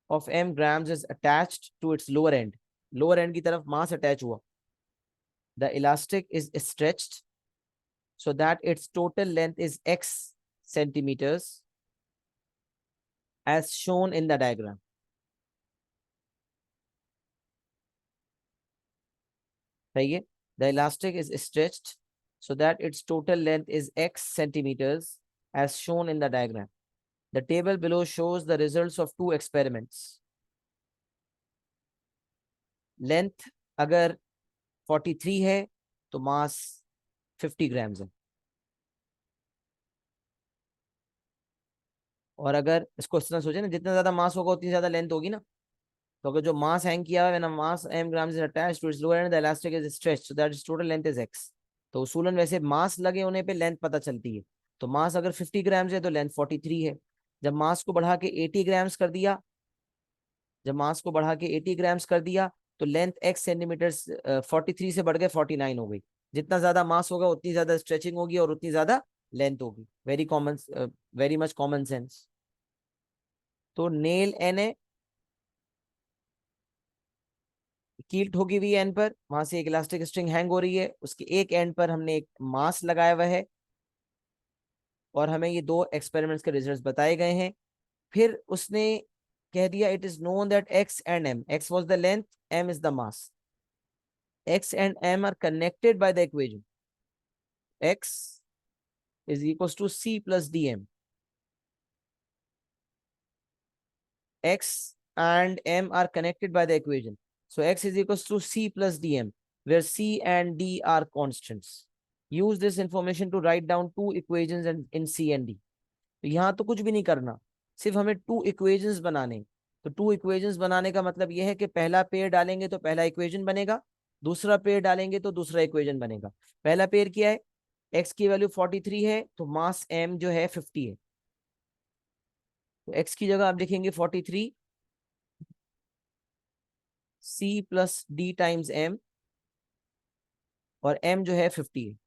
of m grams is attached to its lower end। lower end की तरफ mass attach हुआ, the elastic is stretched so that its total length is x centimeters as shown in the diagram। सही है। the elastic is stretched so that its total length is x centimeters as shown in the diagram। the table below shows the results of 2 experiments। Length अगर 43 है तो मास 50 grams है, और अगर इसको इस तरह सोचे ना, जितना ज्यादा मास होगा उतनी ज्यादा लेंथ होगी ना। तो अगर जो मास हैंग किया है, when mass m grams is attached to its lower end, the elastic is stretched so that its total length is x। तो उसूलन वैसे मास लगे होने पे लेंथ पता चलती है। तो मास अगर 50 ग्राम्स है तो लेंथ 43 है। जब मास को बढ़ा के 80 ग्राम्स कर दिया, जब मास को बढ़ा के 80 ग्राम्स कर दिया, तो लेंथ x सेंटीमीटर 43 से बढ़ के 49 हो गई। जितना ज्यादा मास होगा उतनी ज्यादा स्ट्रेचिंग होगी और उतनी ज्यादा लेंथ होगी। Very common, very much common sense. तो नेल एन है, कील ठोकी हुई एंड पर, वहां से एक इलास्टिक स्ट्रिंग हैंग हो रही है, उसके एक एंड पर हमने एक मास लगाया हुआ है, और हमें ये 2 एक्सपेरिमेंट्स के रिजल्ट्स बताए गए हैं। फिर उसने कह दिया it is known that x and m, x was the length, m is the mass, x and m are connected by the equation x is equals to c plus dm। x and m are connected by the equation, so x is equals to c plus dm, where c and d are constants। use this information to write down 2 equations in c and d। तो यहाँ तो कुछ भी नहीं करना, सिर्फ हमें 2 equations बनाने। तो 2 इक्वेशंस बनाने का मतलब यह है कि पहला पेयर डालेंगे तो पहला इक्वेशन बनेगा, दूसरा पेयर डालेंगे तो दूसरा इक्वेशन बनेगा। पहला पेयर क्या है, x की वैल्यू 43 है तो मास m जो है 50 है। तो x की जगह आप लिखेंगे 43 c plus d times m, और m जो है 50 है।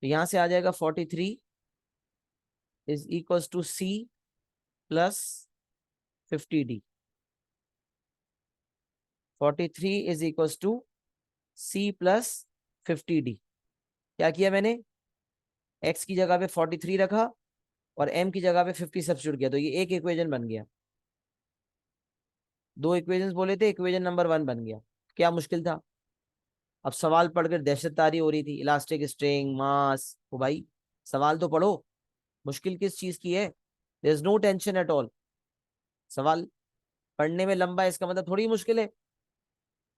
तो यहां से आ जाएगा 43 is equals to c plus 50d। 43 is equals to C plus 50D। क्या किया मैंने, x की जगह पे 43 रखा और m की जगह पे 50 सब्स्टिट्यूट किया, तो ये एक इक्वेशन बन गया। दो इक्वेशंस बोले थे, इक्वेशन नंबर 1 बन गया। क्या मुश्किल था। अब सवाल पढ़कर दहशत तारी हो रही थी, इलास्टिक स्ट्रिंग मास। ओ भाई सवाल तो पढ़ो, मुश्किल किस चीज की है। There is no tension at all. सवाल पढ़ने में लंबा है इसका मतलब थोड़ी मुश्किल है,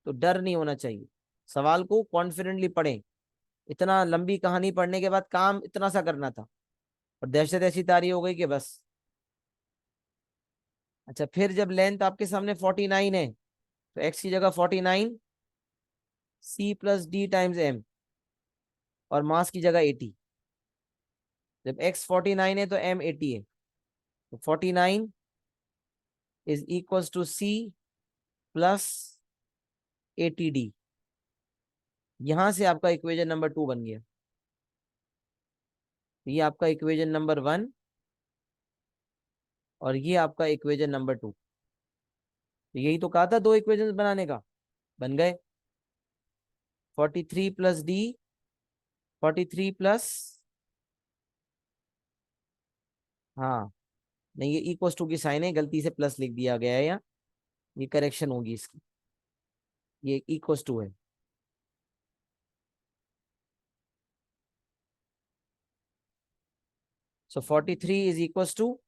तो डर नहीं होना चाहिए। सवाल को कॉन्फिडेंटली पढ़ें। इतना लंबी कहानी पढ़ने के बाद काम इतना सा करना था और दहशत ऐसी तारी हो गई कि बस। अच्छा, फिर जब लेंथ आपके सामने 49 है तो x की जगह 49 C plus D times m और मास की जगह 80। जब x 49 है तो m 80 है, तो 49 is equals to C plus 80D। यहां से आपका इक्वेशन नंबर 2 बन गया। ये आपका इक्वेशन नंबर 1 और ये आपका इक्वेशन नंबर 2। तो यही तो कहा था दो इक्वेशंस बनाने का, बन गए। 43 प्लस डी, 43 प्लस, हाँ नहीं ये इक्वल्स टू की साइन है, गलती से प्लस लिख दिया गया है यहाँ, ये करेक्शन होगी इसकी, ये इक्वल्स टू है। So 43 is equals to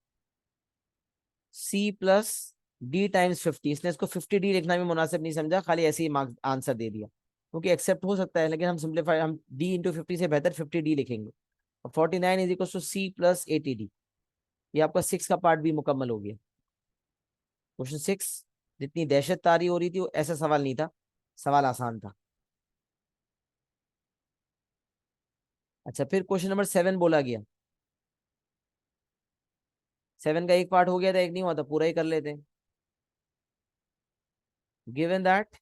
C plus D times 50। इसने इसको 50D लिखना भी मुनासिब नहीं समझा, खाली ऐसे ही मार्क्स आंसर दे दिया, क्योंकि एक्सेप्ट हो सकता है लेकिन हम सिंप्लीफाई, हम D इंटू 50 से बेहतर 50D लिखेंगे। और 49 is equals to C plus 80D। ये आपका 6 का पार्ट भी मुकम्मल हो गया। क्वेश्चन 6, जितनी दहशत तारी हो रही थी वो ऐसा सवाल नहीं था, सवाल आसान था। अच्छा, फिर क्वेश्चन नंबर 7 बोला गया। 7 का एक पार्ट हो गया था, एक नहीं हुआ था, पूरा ही कर लेते हैं। Given that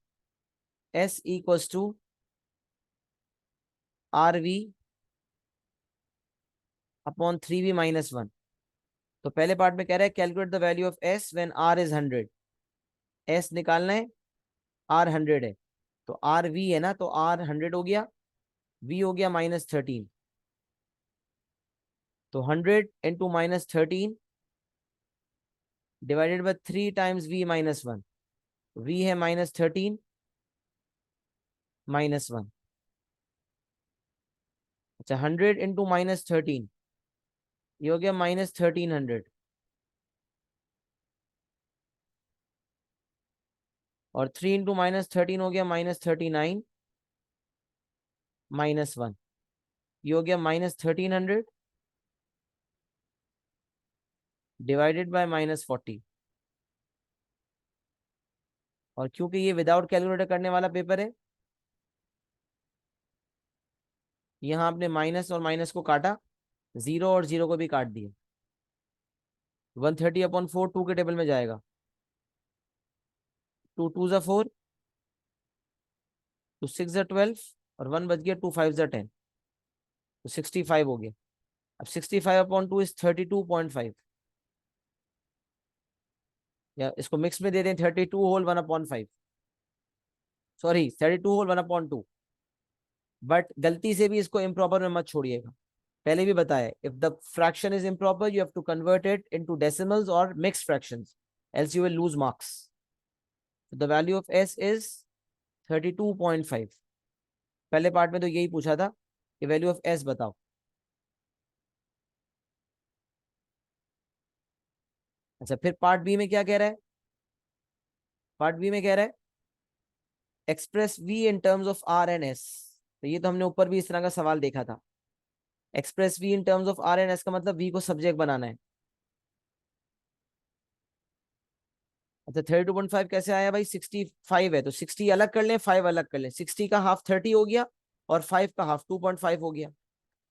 S equals to RV upon 3V minus 1। तो पहले पार्ट में कह रहा है calculate the value of S when R is 100। S निकालना है, R 100 है, तो RV है ना, तो R 100 हो गया, V हो गया -13। तो 100 into -13 divided by 3 times V minus 1। V है -13 -1। अच्छा, 100 इंटू -13 ये हो गया -1300, और 3 इंटू -13 हो गया -39 -1। ये हो गया -1300 डिवाइडेड बाय -40। और क्योंकि ये विदाउट कैलकुलेटर करने वाला पेपर है, यहाँ आपने माइनस और माइनस को काटा, 0 और 0 को भी काट दिया। 130/4 2 के टेबल में जाएगा, 2 2 ज़ा 4, 2 6 ज़ा 12 और 1 बच गया, 2 5 ज़ा 10, तो 65 हो गया। अब 65/2 इज 32.5, या इसको मिक्स में दे दें 32 होल 1/5, सॉरी 32 होल 1/2। बट गलती से भी इसको इम्प्रॉपर में मत छोड़िएगा, पहले भी बताया, if the fraction is improper you have to convert it into decimals और mixed fractions, else you will lose marks. So the value of S is 32.5। पहले पार्ट में तो यही पूछा था कि वैल्यू ऑफ S बताओ। अच्छा, फिर पार्ट बी में क्या कह रहा है, पार्ट बी में कह रहा है express V in terms of R and S। तो ये तो हमने ऊपर भी इस तरह का सवाल देखा था। Express V in terms of R and S का मतलब V को सब्जेक्ट बनाना है। अच्छा, 32.5 कैसे आया भाई, 65 है तो 60 अलग कर लें, 5 अलग कर लें, 60 का हाफ 30 हो गया और 5 का हाफ 2.5 हो गया,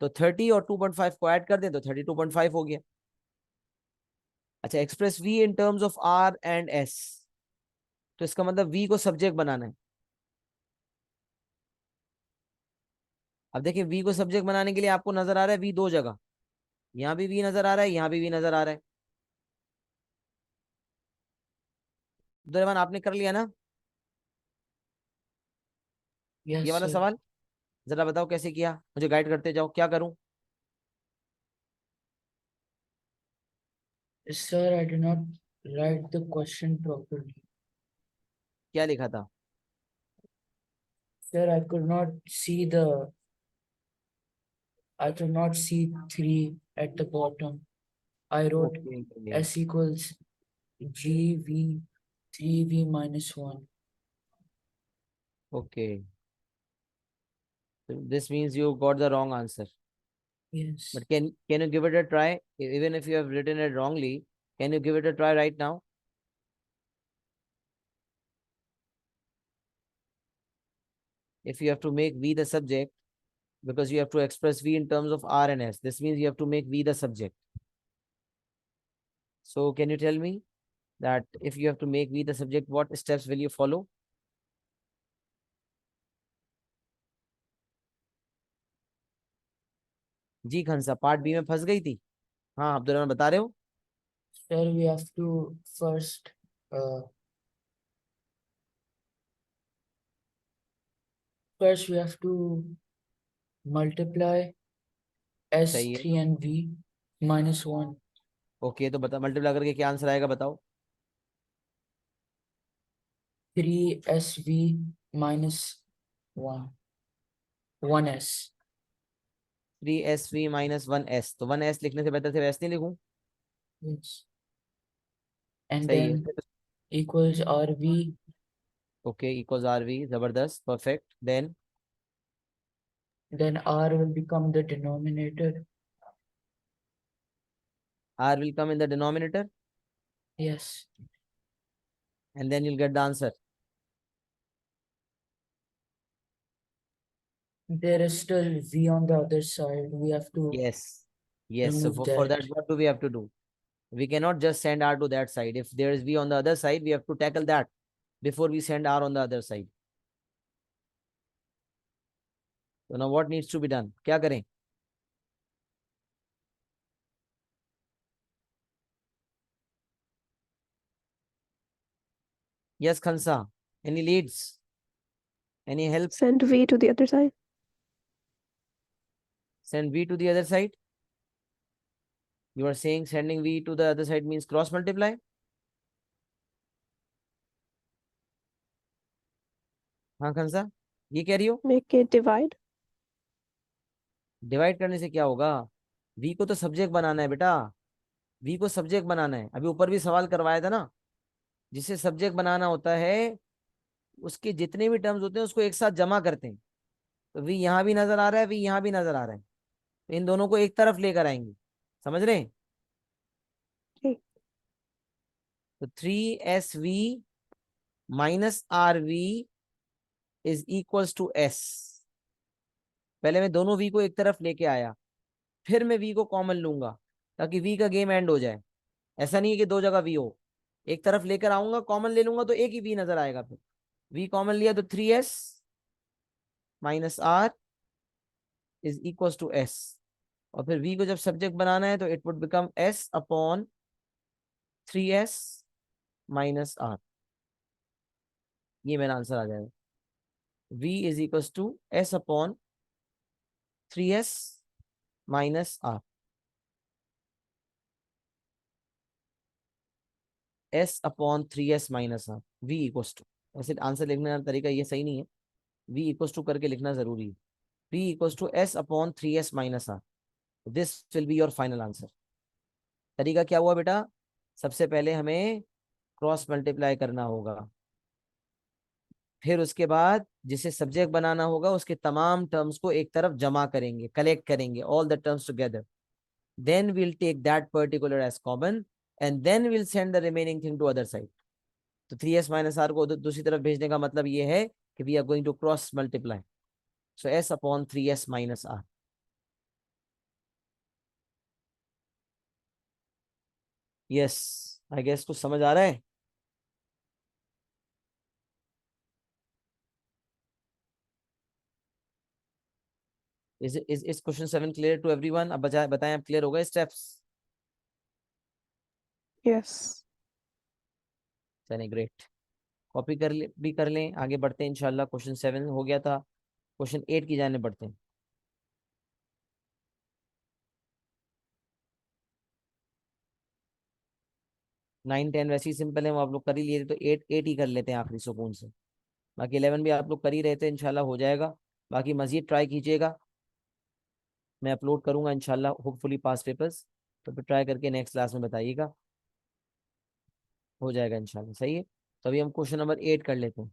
तो 30 और 2.5 को ऐड कर दें तो 32.5 हो गया। अच्छा, express V in terms of R and S, तो इसका मतलब V को सब्जेक्ट बनाना है। अब देखिए V को सब्जेक्ट बनाने के लिए आपको नजर आ रहा है V दो जगह, यहाँ भी V नजर आ रहा है, यहाँ भी V नजर आ रहा है। दुरेमान आपने कर लिया ना। Yes, ये वाला sir. सवाल जरा बताओ कैसे किया, मुझे गाइड करते जाओ, क्या करूं? Sir, I did not write the question properly. क्या लिखा था? Sir, I could not see 3 at the bottom. I wrote okay S equals GV 3V minus 1. Okay, this means you got the wrong answer. Yes. But can you give it a try? Even if you have written it wrongly, can you give it a try right now? If you have to make V the subject, because you have to express V in terms of R and S, this means you have to make V the subject. So can you tell me that if you have to make V the subject, what steps will you follow? जी Khansa, part B में फंस गई थी। हाँ अब्दुल रहमान बता रहे हो? Sir, we have to first we have to multiply सही है। S3 and V minus 1. Okay, तो बता मल्टीप्लाई करके क्या आंसर आएगा बताओ? 3SV minus 1. 1S. 3SV minus 1S, तो 1S लिखने से बेहतर से वैसे नहीं लिखूं? Yes. And सही है। then equals RV. Okay, equals RV, जबरदस्त, perfect. Then Then R will become the denominator. R will come in the denominator Yes. and then you'll get the answer. There is still V on the other side. We have to Yes. Yes. So remove for that, that. what do we have to do? We cannot just send R to that side. If there is V on the other side, we have to tackle that before we send R on the other side. So now what needs to be done? क्या करें? Yes, Khansa. Any leads? Any help? Send V to the other side. Send V to the other side. You are saying sending V to the other side means cross multiply? हाँ खंसा, ये कह रही हो? Make it divide. Divide करने से क्या होगा? V को तो सब्जेक्ट बनाना है बेटा, V को सब्जेक्ट बनाना है। अभी ऊपर भी सवाल करवाया था ना, जिसे सब्जेक्ट बनाना होता है उसके जितने भी टर्म्स होते हैं उसको एक साथ जमा करते हैं। तो V यहाँ भी नजर आ रहा है, V यहाँ भी नजर आ रहा है, तो इन दोनों को एक तरफ लेकर आएंगे। समझ रहे हैं? ठीक। तो 3SV minus RV is equals to S। पहले मैं दोनों V को एक तरफ लेके आया, फिर मैं V को कॉमन लूंगा ताकि V का गेम एंड हो जाए। ऐसा नहीं है कि दो जगह V हो, एक तरफ लेकर आऊंगा, कॉमन ले लूंगा तो एक ही V नजर आएगा। फिर V कॉमन लिया तो 3S minus R is equals to S, और फिर V को जब सब्जेक्ट बनाना है तो it would become S upon 3S minus R। ये मेरा आंसर आ जाएगा। V is equals to S upon 3S minus R। S upon 3S minus R, V equals to, ऐसे आंसर लिखने का तरीका ये सही नहीं है, V इक्वल्स टू करके लिखना जरूरी है। V equals to S upon 3S minus R, this will be your final answer. तरीका क्या हुआ बेटा? सबसे पहले हमें क्रॉस मल्टीप्लाई करना होगा, फिर उसके बाद जिसे सब्जेक्ट बनाना होगा उसके तमाम टर्म्स को एक तरफ जमा करेंगे, कलेक्ट करेंगे all the terms together, then will take that particular as common and then will send the remaining thing to other side. तो 3S माइनस R को दूसरी तरफ भेजने का मतलब ये है कि we are going to cross multiply, so S upon 3S minus R। Yes, I guess कुछ समझ आ रहा है? Is question 7 clear to everyone? अब बताएं अब क्लियर हो गए स्टेप्स? Yes. चलिए ग्रेट। कॉपी कर ले भी कर लें। आगे बढ़ते हैं इंशाल्लाह। क्वेश्चन 7 हो गया था, क्वेश्चन 8 की जाने बढ़ते हैं। नाइन 10 वैसे ही सिंपल है, वो आप लोग कर ही लिए थे, तो 8 ही कर लेते हैं आखिरी सुकून से। बाकी 11 भी आप लोग कर ही रहे थे, इंशाल्लाह हो जाएगा। बाकी मजीद ट्राई कीजिएगा, मैं अपलोड करूंगा इंशाल्लाह, होपफुली पास पेपर्स। तो फिर ट्राई करके नेक्स्ट क्लास में बताइएगा, हो जाएगा इंशाल्लाह। सही है, तो अभी हम क्वेश्चन नंबर 8 कर लेते हैं।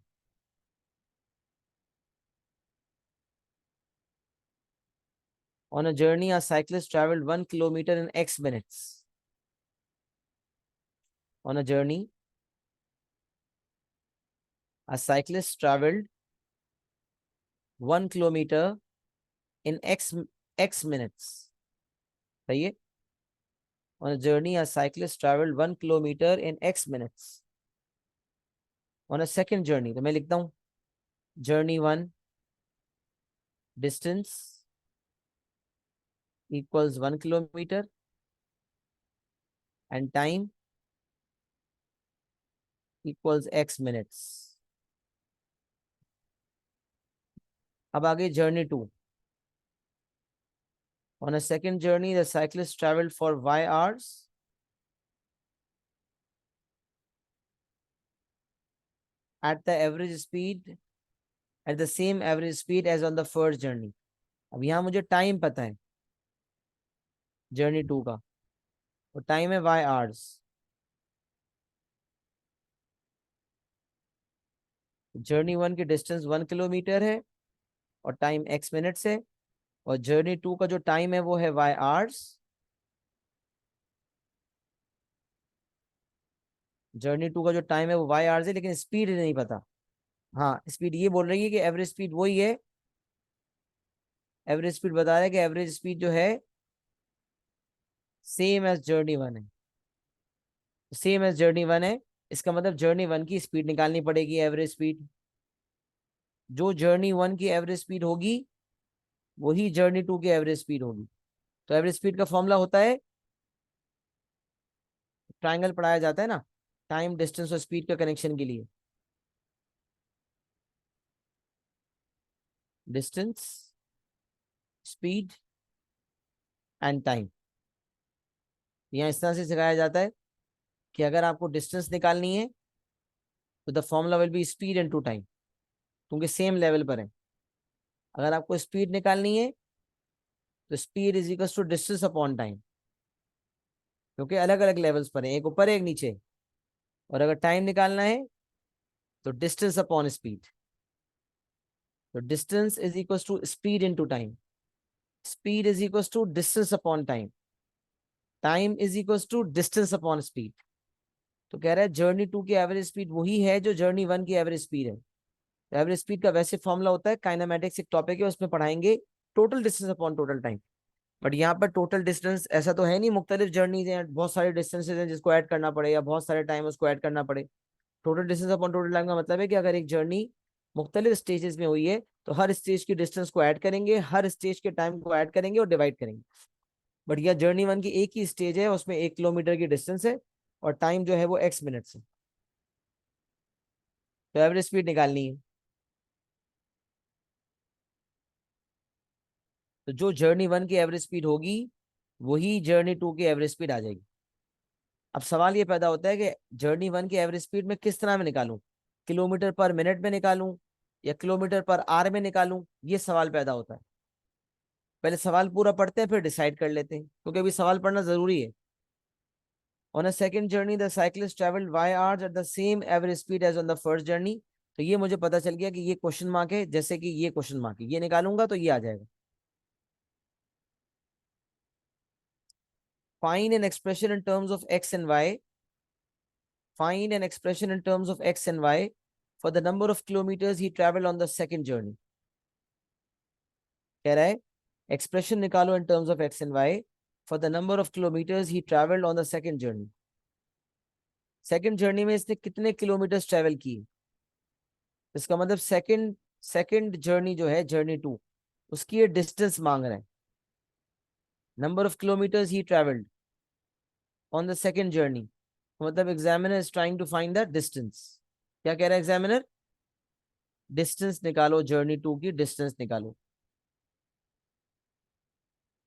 On a journey, a cyclist traveled 1 kilometer in X minutes. On a journey, a cyclist traveled 1 kilometer in X minutes. सही है। On a journey, a cyclist traveled 1 kilometer in X minutes. On a second journey, तो मैं लिखता हूँ journey 1 distance equals 1 kilometer and time equals X minutes. अब आगे journey 2. On a second journey, the cyclist traveled for Y hours at the average speed, at the same average speed as on the first journey. अब यहाँ मुझे time पता है journey 2 का, तो time है Y hours। जर्नी 1 की distance 1 kilometre है और टाइम X मिनट्स है, और जर्नी 2 का जो टाइम है वो है Y hours। जर्नी 2 का जो टाइम है वो Y hours है, लेकिन स्पीड नहीं पता। हाँ, स्पीड ये बोल रही है कि एवरेज स्पीड वही है, एवरेज स्पीड बता रहा है कि एवरेज स्पीड जो है सेम एज जर्नी 1 है, सेम एज जर्नी 1 है। इसका मतलब जर्नी 1 की स्पीड निकालनी पड़ेगी, एवरेज स्पीड। जो जर्नी 1 की एवरेज स्पीड होगी वही जर्नी 2 की एवरेज स्पीड होगी। तो एवरेज स्पीड का फॉर्मूला होता है, ट्रायंगल पढ़ाया जाता है ना, टाइम डिस्टेंस और स्पीड के कनेक्शन के लिए। Distance, speed and time. यहाँ इस तरह से सिखाया जाता है कि अगर आपको डिस्टेंस निकालनी है तो the formula will be speed into time, क्योंकि सेम लेवल पर है। अगर आपको स्पीड निकालनी है तो speed is equal to distance upon time, क्योंकि अलग अलग लेवल्स पर है, एक ऊपर एक नीचे। और अगर टाइम निकालना है तो डिस्टेंस अपॉन स्पीड। तो distance is equal to speed into time, speed is equal to distance upon time, time is equal to distance upon speed. तो कह रहा है जर्नी 2 की एवरेज स्पीड वही है जो जर्नी 1 की एवरेज स्पीड है। एवरेज स्पीड का वैसे फॉर्मूला होता है, काइनेमेटिक्स एक टॉपिक है, उसमें पढ़ाएंगे total distance upon total time. But यहाँ पर टोटल डिस्टेंस ऐसा तो है नहीं, मुख्तलिफ जर्नीज हैं, बहुत सारे डिस्टेंसेज हैं जिसको ऐड करना पड़े, या बहुत सारे टाइम उसको ऐड करना पड़े। Total distance upon total time का मतलब है कि अगर एक जर्नी मुख्तलिफ स्टेजेस में हुई है तो हर स्टेज की डिस्टेंस को ऐड करेंगे, हर स्टेज के टाइम को ऐड करेंगे और डिवाइड करेंगे। बट यह जर्नी 1 की एक ही स्टेज है, उसमें 1 किलोमीटर की डिस्टेंस है और टाइम जो है वो X मिनट्स है। तो एवरेज स्पीड निकालनी है, तो जो जर्नी 1 की एवरेज स्पीड होगी वही जर्नी 2 की एवरेज स्पीड आ जाएगी। अब सवाल ये पैदा होता है कि जर्नी 1 की एवरेज स्पीड में किस तरह में निकालूं, किलोमीटर पर मिनट में निकालूं या किलोमीटर पर आवर में निकालूं, ये सवाल पैदा होता है। पहले सवाल पूरा पढ़ते हैं फिर डिसाइड कर लेते हैं, क्योंकि अभी सवाल पढ़ना जरूरी है। On a second journey, the cyclist traveled y hours at the same average speed as on the first journey. तो ये मुझे पता चल गया कि ये क्वेश्चन मार्क है, जैसे कि ये क्वेश्चन मार्क है, ये निकालूंगा तो ये आ जाएगा। Find an expression in terms of x and y. Find an expression in terms of x and y for the number of kilometers he traveled on the second journey. कह रहा है expression निकालो in terms of x and y for the number of kilometers he traveled on the second journey. Second journey में इसने कितने kilometre travel किए, इसका मतलब सेकेंड जर्नी जो है जर्नी 2, उसकी ये डिस्टेंस मांग रहा है। Number of kilometres he travelled on the second journey, मतलब examiner is trying to find the distance. क्या कह रहा है एग्जामिनर? डिस्टेंस निकालो, जर्नी 2 की डिस्टेंस निकालो।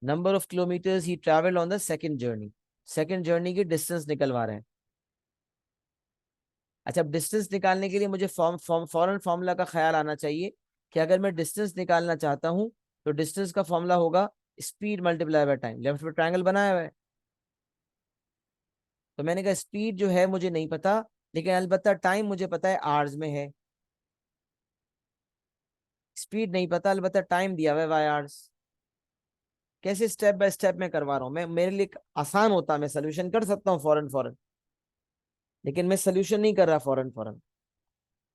Number of kilometres he travelled on the second journey, second journey की distance निकलवा रहे हैं। अच्छा, अब डिस्टेंस निकालने के लिए मुझे फॉरन फॉर्मूला का ख्याल आना चाहिए कि अगर मैं डिस्टेंस निकालना चाहता हूं तो डिस्टेंस का फॉर्मूला होगा speed multiply by time. Left में ट्रायंगल बनाया हुआ है, तो मैंने कहा स्पीड जो है मुझे नहीं पता, लेकिन अलबत्ता टाइम मुझे पता है, आवर्स में है। स्पीड नहीं पता, अलबत्ता टाइम दिया हुआ है वाई आवर्स। कैसे? स्टेप बाय स्टेप मैं करवा रहा हूँ। मैं, मेरे लिए आसान होता, मैं सोल्यूशन कर सकता हूँ फौरन फौरन, लेकिन मैं सोल्यूशन नहीं कर रहा फौरन फौरन।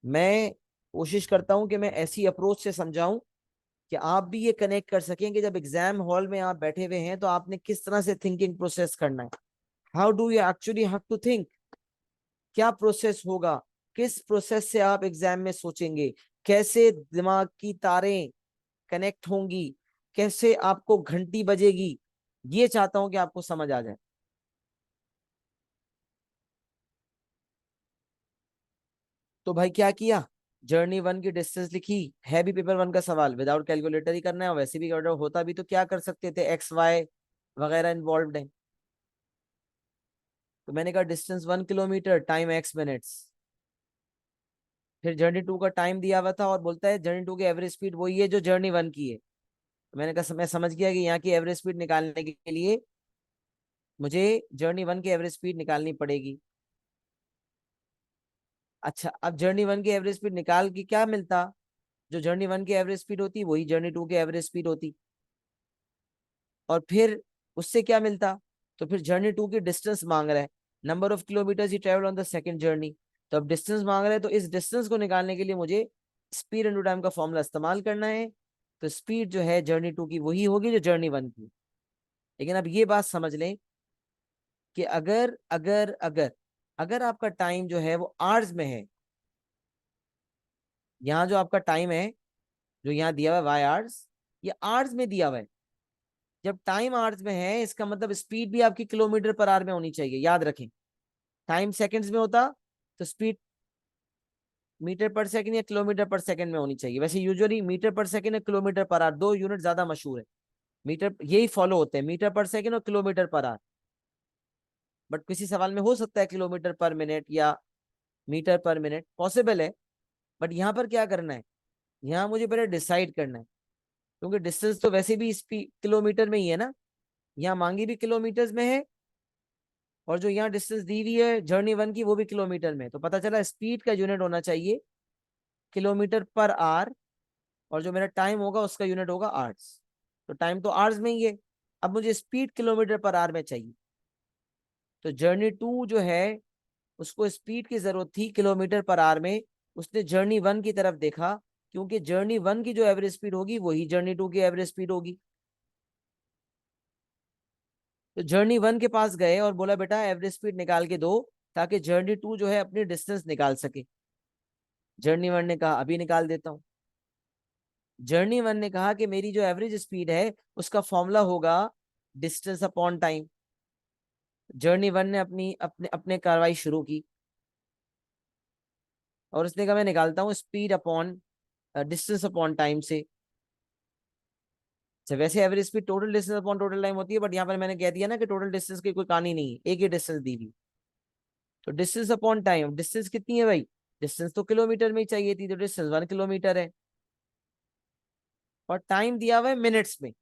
मैं कोशिश करता हूं कि मैं ऐसी अप्रोच से समझाऊं कि आप भी ये कनेक्ट कर सकें कि जब एग्जाम हॉल में आप बैठे हुए हैं तो आपने किस तरह से थिंकिंग प्रोसेस करना है। How do you actually have to think, क्या प्रोसेस होगा, किस प्रोसेस से आप एग्जाम में सोचेंगे, कैसे दिमाग की तारें कनेक्ट होंगी, कैसे आपको घंटी बजेगी, ये चाहता हूं कि आपको समझ आ जाए। तो भाई क्या किया, जर्नी 1 की डिस्टेंस लिखी, है भी पेपर 1 का सवाल, विदाउट कैलकुलेटर ही करना है, और वैसे भी अगर होता भी तो क्या कर सकते थे, एक्स वाई वगैरह इन्वॉल्व है। तो मैंने कहा distance 1 kilometre, time x minutes. फिर जर्नी 2 का टाइम दिया हुआ था और बोलता है जर्नी 2 की एवरेज स्पीड वही है जो जर्नी 1 की है। तो मैंने कहा मैं समझ गया कि यहाँ की एवरेज स्पीड निकालने के लिए मुझे जर्नी 1 की एवरेज स्पीड निकालनी पड़ेगी। अच्छा, अब जर्नी 1 की एवरेज स्पीड निकाल के क्या मिलता, जो जर्नी 1 की एवरेज स्पीड होती वही जर्नी 2 की एवरेज स्पीड होती, और फिर उससे क्या मिलता, तो फिर जर्नी 2 की डिस्टेंस मांग रहा है, number of kilometres he travel on the second journey. तो अब डिस्टेंस मांग रहा है, तो इस डिस्टेंस को निकालने के लिए मुझे स्पीड इनटू टाइम का फॉर्मूला इस्तेमाल करना है। तो स्पीड जो है जर्नी 2 की वही होगी जो जर्नी 1 की। लेकिन अब ये बात समझ लें कि अगर अगर अगर अगर आपका टाइम जो है वो आवर्स में है, यहाँ जो आपका टाइम है जो यहाँ दिया हुआ है वाई आवर्स, ये आवर्स में दिया हुआ है। जब टाइम आवर्स में है इसका मतलब स्पीड भी आपकी किलोमीटर पर आवर में होनी चाहिए, याद रखें। टाइम सेकंड्स में होता तो स्पीड मीटर पर सेकंड या किलोमीटर पर सेकंड में होनी चाहिए। वैसे यूजुअली मीटर पर सेकंड या किलोमीटर पर आवर, दो यूनिट ज्यादा मशहूर है, मीटर यही फॉलो होते हैं, मीटर पर सेकंड और किलोमीटर पर आवर। बट किसी सवाल में हो सकता है किलोमीटर पर मिनट या मीटर पर मिनट, पॉसिबल है। बट यहाँ पर क्या करना है, यहाँ मुझे पहले डिसाइड करना है, क्योंकि डिस्टेंस तो वैसे भी स्पीड किलोमीटर में ही है ना, यहाँ मांगी भी किलोमीटर्स में है, और जो यहाँ डिस्टेंस दी हुई है जर्नी 1 की वो भी किलोमीटर में। तो पता चला स्पीड का यूनिट होना चाहिए किलोमीटर पर आवर, और जो मेरा टाइम होगा उसका यूनिट होगा आवर्स। तो टाइम तो आवर्स में ही है, अब मुझे स्पीड किलोमीटर पर आवर में चाहिए। तो जर्नी 2 जो है उसको स्पीड की जरूरत थी किलोमीटर पर आवर में, उसने जर्नी 1 की तरफ देखा, क्योंकि जर्नी 1 की जो एवरेज स्पीड होगी वही जर्नी 2 की एवरेज स्पीड होगी। तो जर्नी 1 के पास गए और बोला बेटा एवरेज स्पीड निकाल के दो, ताकि जर्नी 2 जो है अपनी डिस्टेंस निकाल सके। जर्नी 1 ने कहा अभी निकाल देता हूं। जर्नी 1 ने कहा कि मेरी जो एवरेज स्पीड है उसका फॉर्मूला होगा डिस्टेंस अपॉन टाइम। जर्नी 1 ने अपनी अपने अपने कार्रवाई शुरू की, और उसने कहा मैं निकालता हूँ speed upon distance upon time से। अच्छा, वैसे average speed total distance upon total time होती है, बट यहाँ पर मैंने कह दिया ना कि टोटल डिस्टेंस की कोई कहानी नहीं है, एक ही डिस्टेंस दी हुई। तो डिस्टेंस अपॉन टाइम, डिस्टेंस कितनी है भाई, डिस्टेंस तो किलोमीटर में ही चाहिए थी, तो डिस्टेंस 1 किलोमीटर है, और टाइम दिया हुआ है मिनट्स में,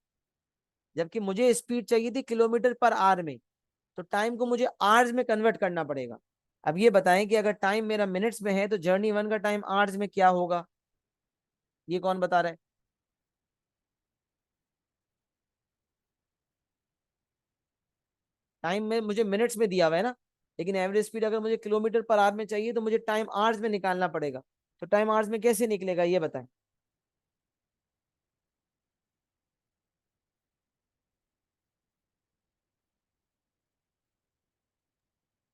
जबकि मुझे स्पीड चाहिए थी किलोमीटर पर आवर में। तो टाइम को मुझे आवर्स में कन्वर्ट करना पड़ेगा। अब ये बताएं कि अगर टाइम मेरा मिनट्स में है तो जर्नी 1 का टाइम आवर्स में क्या होगा, ये कौन बता रहा है? टाइम में मुझे मिनट्स में दिया हुआ है ना, लेकिन एवरेज स्पीड अगर मुझे किलोमीटर पर आवर में चाहिए तो मुझे टाइम आवर्स में निकालना पड़ेगा। तो टाइम आवर्स में कैसे निकलेगा ये बताएं।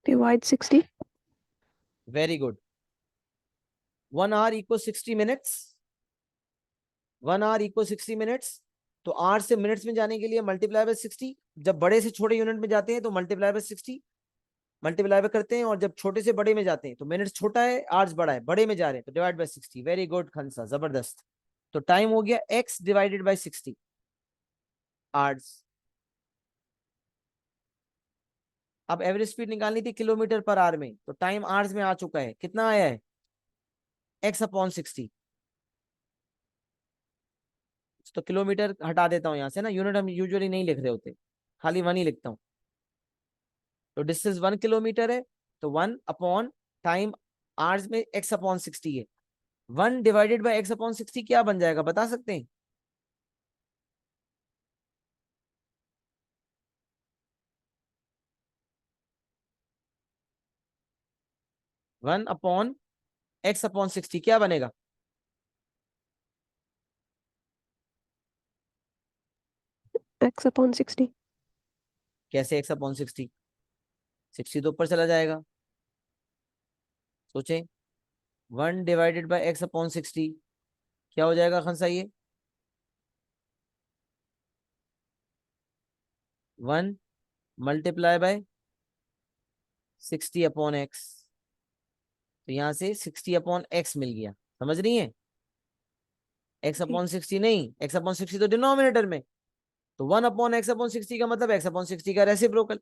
Divide 60. Very good. 1 hour equal 60 minutes, 1 hour equal 60 minutes. तो आवर से मिनट्स में जाने के लिए मल्टीप्लाई बाय 60, जब बड़े से छोटे यूनिट में जाते हैं तो मल्टीप्लाई बाय 60। मल्टीप्लाई करते हैं, और जब छोटे से बड़े में जाते हैं तो मिनट्स छोटा है, आवर्स बड़ा है, बड़े में जा रहे हैं तो divide by 60। Very good Khansa, जबरदस्त। तो टाइम हो गया x डिवाइडेड बाय 60 आवर्स। अब एवरेज स्पीड निकालनी थी किलोमीटर पर आवर में, तो टाइम आवर्स में आ चुका है, कितना आया है x अपॉन 60। तो किलोमीटर हटा देता हूँ यहाँ से ना, यूनिट हम यूजुअली नहीं लिख रहे होते, खाली 1 ही लिखता हूँ। तो डिस्टेंस 1 किलोमीटर है, तो 1 अपॉन टाइम आवर्स में x अपॉन 60 है। 1 डिवाइडेड बाय x अपॉन 60 क्या बन जाएगा, बता सकते हैं? वन अपॉन x अपॉन 60 क्या बनेगा? X upon 60. कैसे x अपॉन 60? 60 तो ऊपर चला जाएगा, सोचें। 1 डिवाइडेड बाय x अपॉन 60 क्या हो जाएगा खंसा ये? 1 मल्टीप्लाई बाय 60 अपॉन x। तो यहाँ से 60 अपॉन x मिल गया, समझ रही है? x जी। अपॉन 60 नहीं, x अपॉन 60 तो डिनोमिनेटर में, तो 1 अपॉन x अपॉन 60 का मतलब x अपॉन 60 का रेसिप्रोकल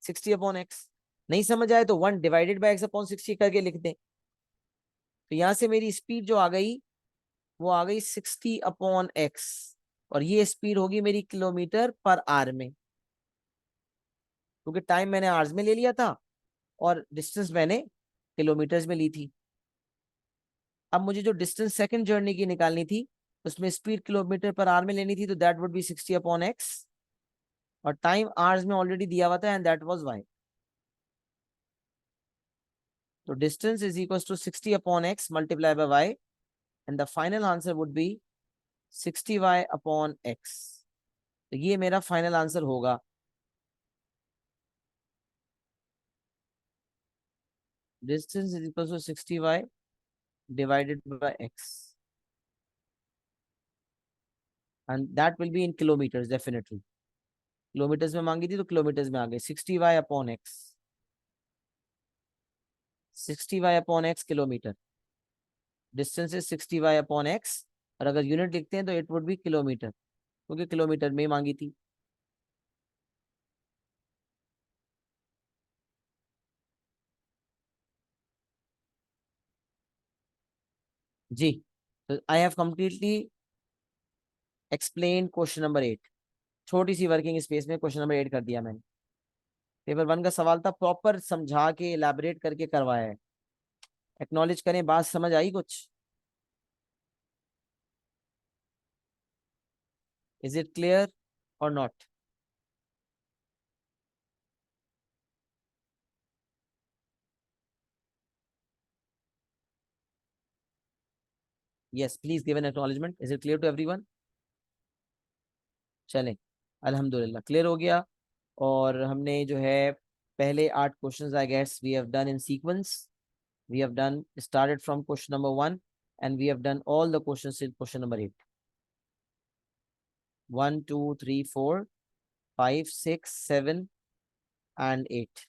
60 अपॉन x। नहीं समझ आए तो 1 डिवाइडेड बाय x अपॉन 60 करके लिख दें। तो यहाँ से मेरी स्पीड जो आ गई वो आ गई 60 अपॉन x, और ये स्पीड होगी मेरी किलोमीटर पर आवर में, क्योंकि टाइम मैंने आवर्स में ले लिया था और डिस्टेंस मैंने किलोमीटर्स में ली थी। अब मुझे जो डिस्टेंस सेकंड जर्नी की निकालनी थी, उसमें स्पीड किलोमीटर पर आवर में लेनी थी, तो that would be 60 upon x, और टाइम आवर्स में ऑलरेडी दिया हुआ था एंड दैट वाज y। तो distance is equal to 60 upon x multiply by y, and the final answer would be 60y upon x। तो ये मेरा फाइनल आंसर होगा। Distance is equal to 60y divided by x, and that will be in kilometers definitely। Kilometres में मांगी थी तो kilometres में आ गए, 60y upon x, 60y upon x kilometre, distance is 60y upon x, और अगर unit लिखते हैं तो इट वुड बी किलोमीटर, क्योंकि किलोमीटर में ही मांगी थी। जी, तो I have completely explain question number 8। छोटी सी वर्किंग स्पेस में क्वेश्चन नंबर 8 कर दिया मैंने। पेपर 1 का सवाल था, प्रॉपर समझा के इलैबोरेट करके करवाया है। एक्नॉलेज करें, बात समझ आई कुछ? इज इट क्लियर और not? yes, please give an acknowledgement। is it clear to everyone? चलें, अल्हम्दुलिल्लाह क्लियर हो गया। और हमने जो है पहले 8 questions I guess we have done in sequence. We have done started from question number 1 and we have done all the questions till question number 8। 1 2 3 4 5 6 7 and 8।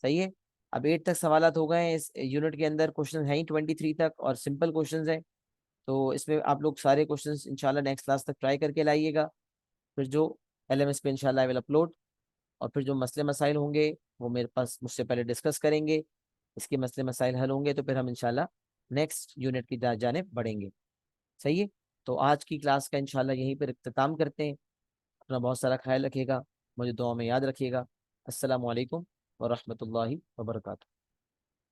सही है। अब 8 तक सवालात हो गए हैं, इस यूनिट के अंदर क्वेश्चन है ही 23 तक, और सिंपल क्वेश्चंस हैं। तो इसमें आप लोग सारे क्वेश्चंस इंशाल्लाह नेक्स्ट क्लास तक ट्राई करके लाइएगा। फिर जो LMS पे इंशाल्लाह आई विल अपलोड, और फिर जो मसले मसाइल होंगे वो मेरे पास मुझसे पहले डिस्कस करेंगे। इसके मसले मसाइल हल होंगे तो फिर हम इंशाल्लाह नेक्स्ट यूनिट की जानिब बढ़ेंगे। सही है। तो आज की क्लास का इंशाल्लाह यहीं पर इख्तिताम करते हैं। अपना बहुत सारा ख्याल रखिएगा, मुझे दुआ में याद रखिएगा। अस्सलामु अलैकुम व रहमतुल्लाहि व बरकातुहू।